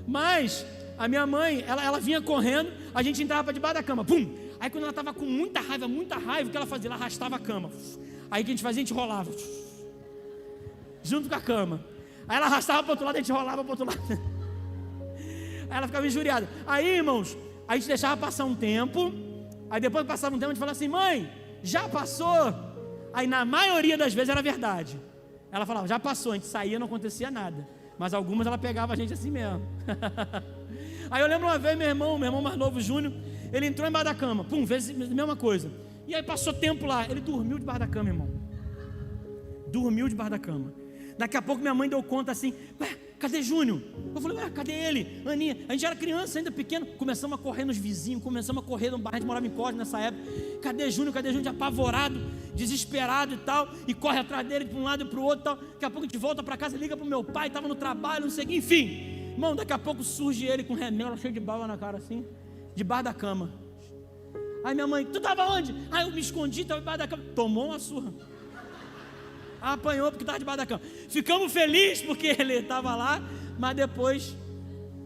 Speaker 1: Mas a minha mãe, ela vinha correndo, a gente entrava para debaixo da cama, pum. Aí quando ela estava com muita raiva, o que ela fazia? Ela arrastava a cama. Aí o que a gente fazia? A gente rolava junto com a cama. Aí ela arrastava para o outro lado, a gente rolava para o outro lado. Aí ela ficava injuriada. Aí, irmãos, a gente deixava passar um tempo. Aí depois que passava um tempo, a gente falava assim: mãe, já passou? Aí na maioria das vezes era verdade. Ela falava: já passou. A gente saía, não acontecia nada. Mas algumas ela pegava a gente assim mesmo. Aí eu lembro uma vez, meu irmão mais novo, Júnior, ele entrou embaixo da cama, pum, fez a mesma coisa. E aí passou tempo lá, ele dormiu debaixo da cama, irmão. Dormiu debaixo da cama. Daqui a pouco minha mãe deu conta assim: ué, cadê Júnior? Eu falei: cadê ele? Aninha, a gente era criança ainda pequeno, começamos a correr nos vizinhos, começamos a correr no bairro, a gente morava em Cosme nessa época. Cadê Júnior? Apavorado, desesperado e tal, e corre atrás dele para um lado e para o outro e tal. Daqui a pouco a gente volta para casa, liga para o meu pai, estava no trabalho, não sei o que, enfim. Irmão, daqui a pouco surge ele com remela, cheio de bala na cara assim, debaixo da cama. Aí minha mãe: tu estava onde? Aí eu me escondi, estava debaixo da cama. Tomou uma surra. Apanhou porque estava debaixo da cama. Ficamos felizes porque ele estava lá, mas depois,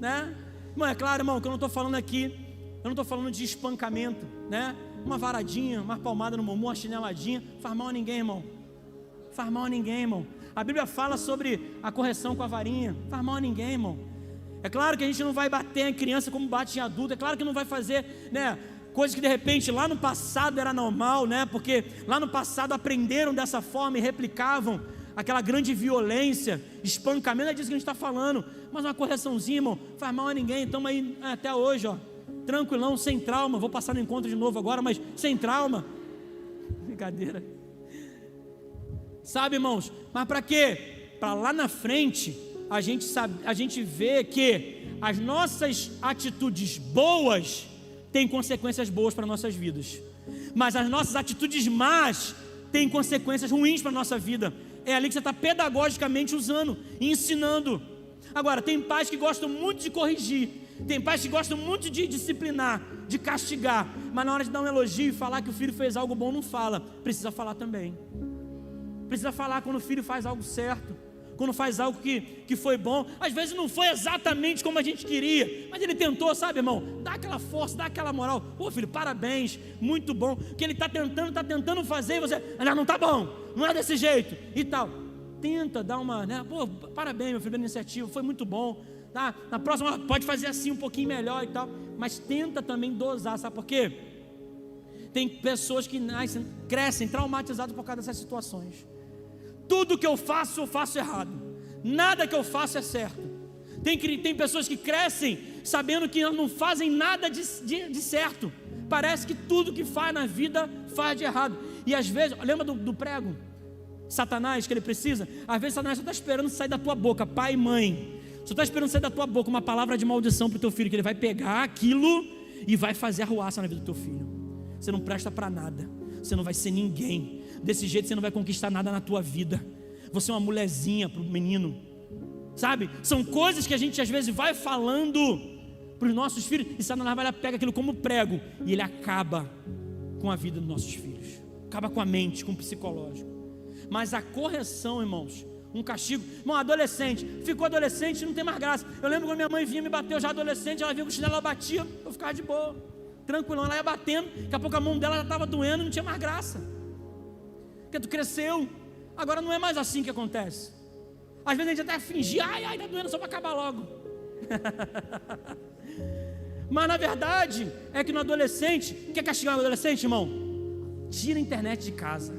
Speaker 1: né? Irmão, é claro, irmão, que eu não estou falando aqui, eu não estou falando de espancamento, né? Uma varadinha, uma palmada no bumbum, uma chineladinha, faz mal a ninguém, irmão. Faz mal a ninguém, irmão. A Bíblia fala sobre a correção com a varinha, faz mal a ninguém, irmão. É claro que a gente não vai bater em criança como bate em adulto, é claro que não vai fazer, né, coisas que de repente lá no passado era normal, né? Porque lá no passado aprenderam dessa forma e replicavam aquela grande violência, espancamento, é disso que a gente está falando. Mas uma correçãozinha, irmão, faz mal a ninguém. Estamos aí até hoje, ó, tranquilão, sem trauma. Vou passar no encontro de novo agora, mas sem trauma. Brincadeira. Sabe, irmãos, mas para quê? Para lá na frente a gente vê que as nossas atitudes boas têm consequências boas para nossas vidas, mas as nossas atitudes más têm consequências ruins para a nossa vida. É ali que você está pedagogicamente usando e ensinando. Agora, tem pais que gostam muito de corrigir, tem pais que gostam muito de disciplinar, de castigar, mas na hora de dar um elogio e falar que o filho fez algo bom, não fala. Precisa falar também. Precisa falar quando o filho faz algo certo, quando faz algo que foi bom. Às vezes não foi exatamente como a gente queria, mas ele tentou, sabe, irmão? Dá aquela força, dá aquela moral. Pô, filho, parabéns, muito bom. O que ele está tentando fazer, e você: não está bom, não é desse jeito e tal. Tenta dar uma, né? Pô, parabéns, meu filho, pela iniciativa, foi muito bom. Tá? Na próxima pode fazer assim um pouquinho melhor e tal, mas tenta também dosar, sabe por quê? Tem pessoas que crescem traumatizadas por causa dessas situações. Tudo que eu faço errado, nada que eu faço é certo. Tem pessoas que crescem sabendo que não fazem nada de certo. Parece que tudo que faz na vida faz de errado. E às vezes, lembra do prego? Satanás, que ele precisa? Às vezes Satanás só está esperando sair da tua boca, pai e mãe. Só está esperando sair da tua boca uma palavra de maldição para o teu filho, que ele vai pegar aquilo e vai fazer arruaça na vida do teu filho. Você não presta para nada, você não vai ser ninguém. Desse jeito você não vai conquistar nada na tua vida. Você é uma mulherzinha para o menino, sabe? São coisas que a gente às vezes vai falando para os nossos filhos, e Satanás vai lá, pega aquilo como prego, e ele acaba com a vida dos nossos filhos, acaba com a mente, com o psicológico. Mas a correção, irmãos, um castigo. Irmão, adolescente, ficou adolescente, não tem mais graça. Eu lembro quando minha mãe vinha me bater, eu já adolescente, ela vinha com o chinelo, ela batia, eu ficava de boa, tranquilão, ela ia batendo, daqui a pouco a mão dela já estava doendo, não tinha mais graça, porque tu cresceu. Agora não é mais assim que acontece. Às vezes a gente até fingia, ai, tá doendo só para acabar logo. Mas na verdade, é que no adolescente, quer castigar um adolescente, irmão? Tira a internet de casa.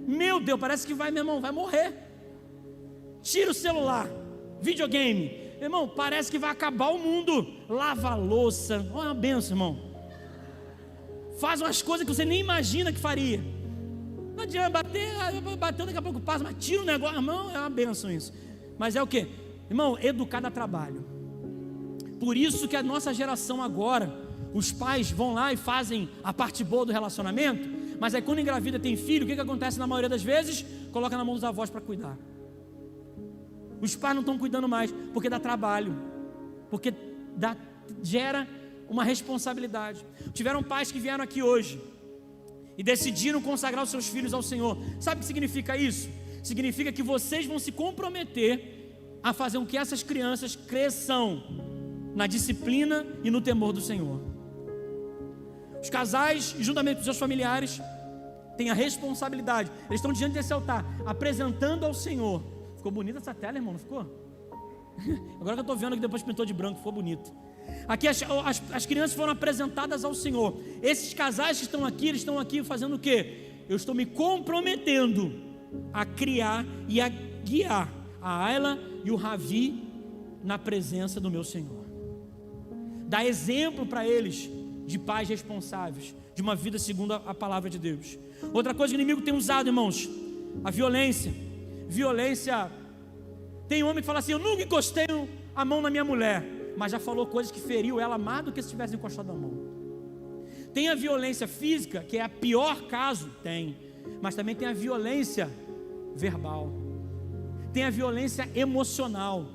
Speaker 1: Meu Deus, parece que vai, meu irmão, vai morrer. Tira o celular, videogame, irmão, parece que vai acabar o mundo. Lava a louça, olha uma benção, irmão. Faz umas coisas que você nem imagina que faria. Não adianta bater, daqui a pouco passa, mas tira o negócio, irmão, é uma benção isso. Mas é o que? Irmão, educar dá trabalho. Por isso que a nossa geração agora, os pais vão lá e fazem a parte boa do relacionamento, mas aí quando engravida tem filho, o que acontece na maioria das vezes? Coloca na mão dos avós para cuidar. Os pais não estão cuidando mais, porque dá trabalho, porque gera uma responsabilidade. Tiveram pais que vieram aqui hoje e decidiram consagrar os seus filhos ao Senhor. Sabe o que significa isso? Significa que vocês vão se comprometer a fazer com que essas crianças cresçam na disciplina e no temor do Senhor. Os casais, juntamente com seus familiares, têm a responsabilidade. Eles estão diante desse altar, apresentando ao Senhor. Ficou bonita essa tela, irmão, não ficou? Agora que eu estou vendo que depois pintou de branco, ficou bonito. Aqui as crianças foram apresentadas ao Senhor. Esses casais que estão aqui, eles estão aqui fazendo o quê? Eu estou me comprometendo a criar e a guiar a Ayla e o Ravi na presença do meu Senhor. Dar exemplo para eles de pais responsáveis, de uma vida segundo a palavra de Deus. Outra coisa que o inimigo tem usado, irmãos, a violência. Violência. Tem homem que fala assim: eu nunca encostei a mão na minha mulher, mas já falou coisas que feriu ela mais do que se tivesse encostado a mão. Tem a violência física, que é a pior caso, tem, mas também tem a violência verbal, tem a violência emocional.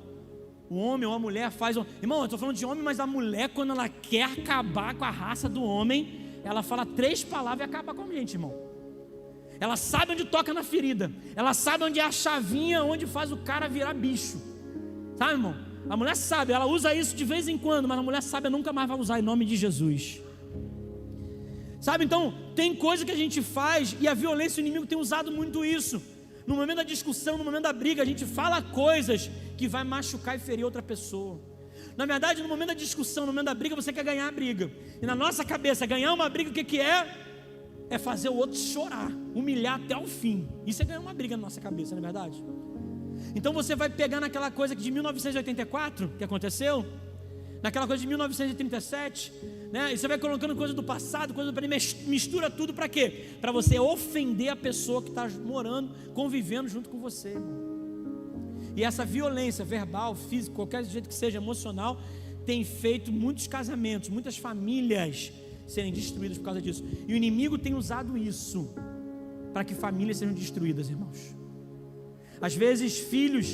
Speaker 1: O homem ou a mulher faz... Irmão, eu estou falando de homem, mas a mulher, quando ela quer acabar com a raça do homem, ela fala 3 palavras e acaba com a gente, irmão. Ela sabe onde toca na ferida, ela sabe onde é a chavinha, onde faz o cara virar bicho. Sabe, irmão? A mulher sabe, ela usa isso de vez em quando, mas a mulher sabe, nunca mais vai usar, em nome de Jesus. Sabe, então, tem coisa que a gente faz, e a violência, o inimigo tem usado muito isso. No momento da discussão, no momento da briga, a gente fala coisas que vai machucar e ferir outra pessoa. Na verdade, no momento da discussão, no momento da briga, você quer ganhar a briga. E na nossa cabeça, ganhar uma briga, o que é? É fazer o outro chorar, humilhar até o fim. Isso é ganhar uma briga na nossa cabeça, não é verdade? Então você vai pegar naquela coisa de 1984, que aconteceu, naquela coisa de 1937, né? E você vai colocando coisa do passado, coisa do mistura tudo para quê? Para você ofender a pessoa que está morando, convivendo junto com você, irmão. E essa violência verbal, física, qualquer jeito que seja, emocional, tem feito muitos casamentos, muitas famílias serem destruídas por causa disso. E o inimigo tem usado isso para que famílias sejam destruídas, irmãos. Às vezes filhos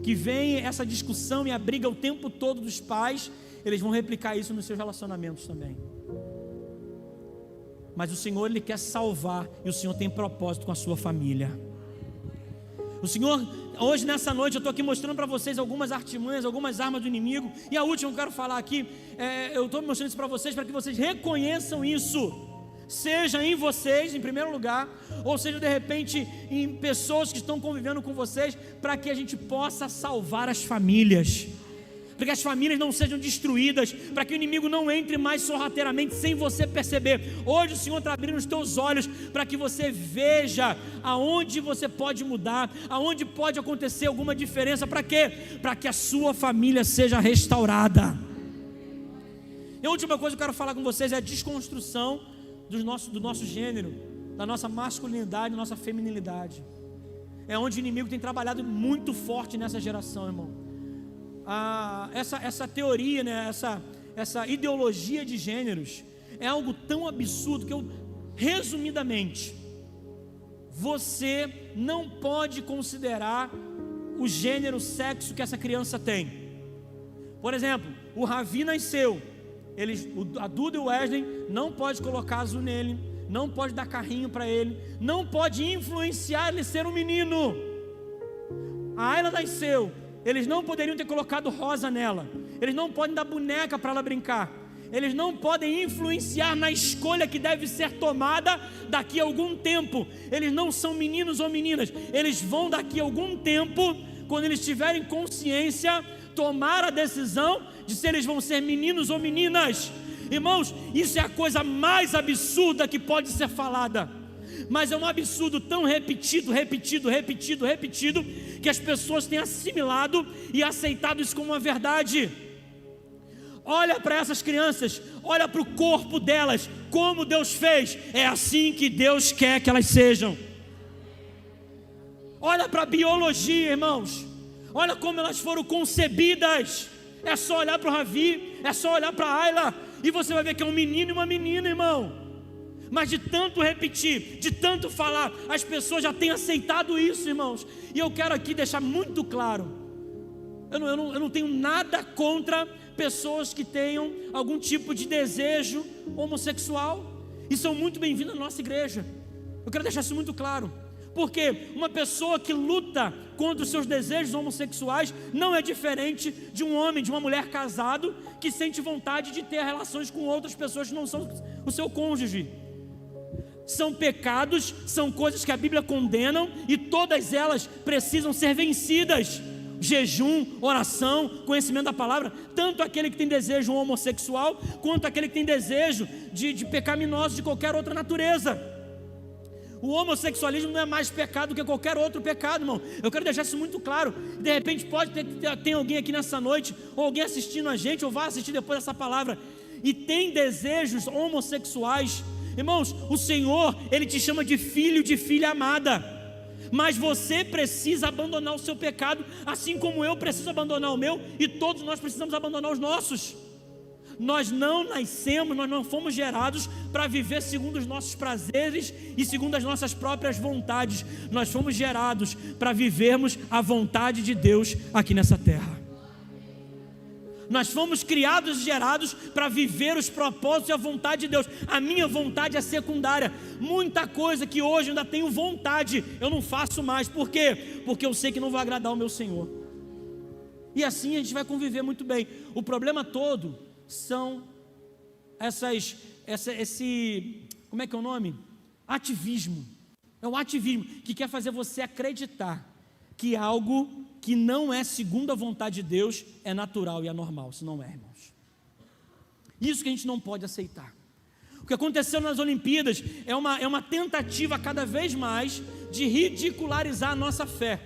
Speaker 1: que veem essa discussão e a briga o tempo todo dos pais, eles vão replicar isso nos seus relacionamentos também. Mas o Senhor, Ele quer salvar, e o Senhor tem propósito com a sua família. O Senhor, hoje nessa noite, eu estou aqui mostrando para vocês algumas artimanhas, algumas armas do inimigo. E a última que eu quero falar aqui, eu estou mostrando isso para vocês, para que vocês reconheçam isso. Seja em vocês, em primeiro lugar, ou seja de repente em pessoas que estão convivendo com vocês, para que a gente possa salvar as famílias, para que as famílias não sejam destruídas, para que o inimigo não entre mais sorrateiramente sem você perceber. Hoje o Senhor está abrindo os teus olhos para que você veja aonde você pode mudar, aonde pode acontecer alguma diferença. Para quê? Para que a sua família seja restaurada. E a última coisa que eu quero falar com vocês é a desconstrução do nosso gênero, da nossa masculinidade, da nossa feminilidade. É onde o inimigo tem trabalhado muito forte nessa geração, irmão. Essa teoria, né, essa ideologia de gêneros é algo tão absurdo que resumidamente, você não pode considerar o gênero, o sexo que essa criança tem. Por exemplo, o Ravi nasceu, a Duda e o Wesley não pode colocar azul nele, não pode dar carrinho para ele, não pode influenciar ele ser um menino. A Ayla nasceu, eles não poderiam ter colocado rosa nela, eles não podem dar boneca para ela brincar, eles não podem influenciar na escolha que deve ser tomada daqui a algum tempo. Eles não são meninos ou meninas, eles vão daqui a algum tempo, quando eles tiverem consciência, tomar a decisão de se eles vão ser meninos ou meninas. Irmãos, isso é a coisa mais absurda que pode ser falada, mas é um absurdo tão repetido, que as pessoas têm assimilado e aceitado isso como uma verdade. Olha para essas crianças, olha para o corpo delas, como Deus fez, é assim que Deus quer que elas sejam. Olha para a biologia, irmãos, olha como elas foram concebidas. É só olhar para o Ravi, é só olhar para a Ayla, e você vai ver que é um menino e uma menina, irmão. Mas de tanto repetir, de tanto falar, as pessoas já têm aceitado isso, irmãos. E eu quero aqui deixar muito claro, eu não tenho nada contra pessoas que tenham algum tipo de desejo homossexual, e são muito bem-vindas na nossa igreja. Eu quero deixar isso muito claro, porque uma pessoa que luta contra os seus desejos homossexuais não é diferente de um homem, de uma mulher casado, que sente vontade de ter relações com outras pessoas que não são o seu cônjuge. São pecados, são coisas que a Bíblia condena, e todas elas precisam ser vencidas. Jejum, oração, conhecimento da palavra, tanto aquele que tem desejo homossexual, quanto aquele que tem desejo de pecaminosos de qualquer outra natureza. O homossexualismo não é mais pecado do que qualquer outro pecado, irmão. Eu quero deixar isso muito claro. De repente pode ter alguém aqui nessa noite, ou alguém assistindo a gente, ou vai assistir depois dessa palavra, e tem desejos homossexuais. Irmãos, o Senhor, Ele te chama de filho, de filha amada. Mas você precisa abandonar o seu pecado, assim como eu preciso abandonar o meu, e todos nós precisamos abandonar os nossos. Nós não nascemos, nós não fomos gerados para viver segundo os nossos prazeres e segundo as nossas próprias vontades. Nós fomos gerados para vivermos a vontade de Deus aqui nessa terra. Nós fomos criados e gerados para viver os propósitos e a vontade de Deus. A minha vontade é secundária. Muita coisa que hoje eu ainda tenho vontade, eu não faço mais. Por quê? Porque eu sei que não vai agradar o meu Senhor. E assim a gente vai conviver muito bem. O problema todo são como é que é o nome? Ativismo. É o ativismo que quer fazer você acreditar que algo que não é segundo a vontade de Deus é natural e é normal. Se não é, irmãos, isso que a gente não pode aceitar. O que aconteceu nas Olimpíadas é uma tentativa cada vez mais de ridicularizar a nossa fé,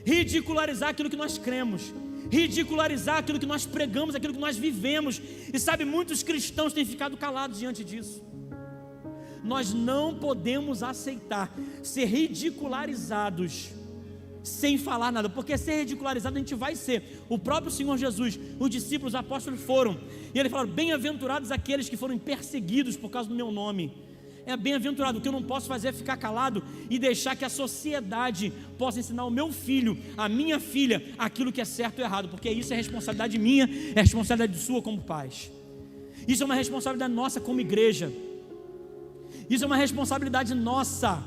Speaker 1: ridicularizar aquilo que nós cremos, ridicularizar aquilo que nós pregamos, aquilo que nós vivemos. E sabe, muitos cristãos têm ficado calados diante disso. Nós não podemos aceitar ser ridicularizados sem falar nada, porque ser ridicularizado a gente vai ser. O próprio Senhor Jesus, os discípulos, os apóstolos foram, e eles falaram: bem-aventurados aqueles que foram perseguidos por causa do meu nome. É bem-aventurado. O que eu não posso fazer é ficar calado e deixar que a sociedade possa ensinar o meu filho, a minha filha, aquilo que é certo e errado, porque isso é responsabilidade minha, é responsabilidade sua como pais. Isso é uma responsabilidade nossa como igreja. Isso é uma responsabilidade nossa,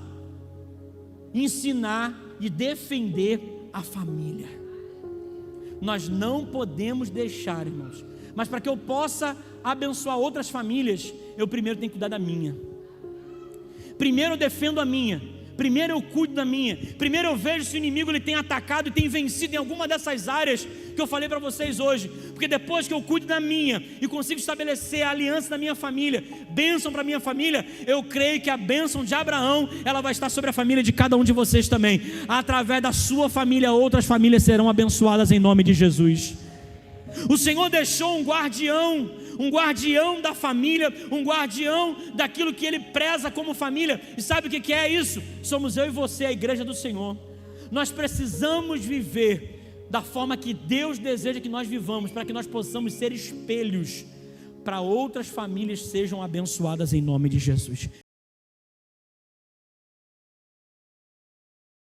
Speaker 1: ensinar e defender a família. Nós não podemos deixar, irmãos. Mas para que eu possa abençoar outras famílias, eu primeiro tenho que cuidar da minha. Primeiro eu defendo a minha, primeiro eu cuido da minha, primeiro eu vejo se o inimigo ele tem atacado e tem vencido em alguma dessas áreas que eu falei para vocês hoje. Porque depois que eu cuido da minha e consigo estabelecer a aliança da minha família, bênção para a minha família, eu creio que a bênção de Abraão, ela vai estar sobre a família de cada um de vocês também. Através da sua família, outras famílias serão abençoadas em nome de Jesus. O Senhor deixou um guardião da família, um guardião daquilo que Ele preza como família. E sabe o que é isso? Somos eu e você, a igreja do Senhor. Nós precisamos viver da forma que Deus deseja que nós vivamos, para que nós possamos ser espelhos para outras famílias sejam abençoadas em nome de Jesus.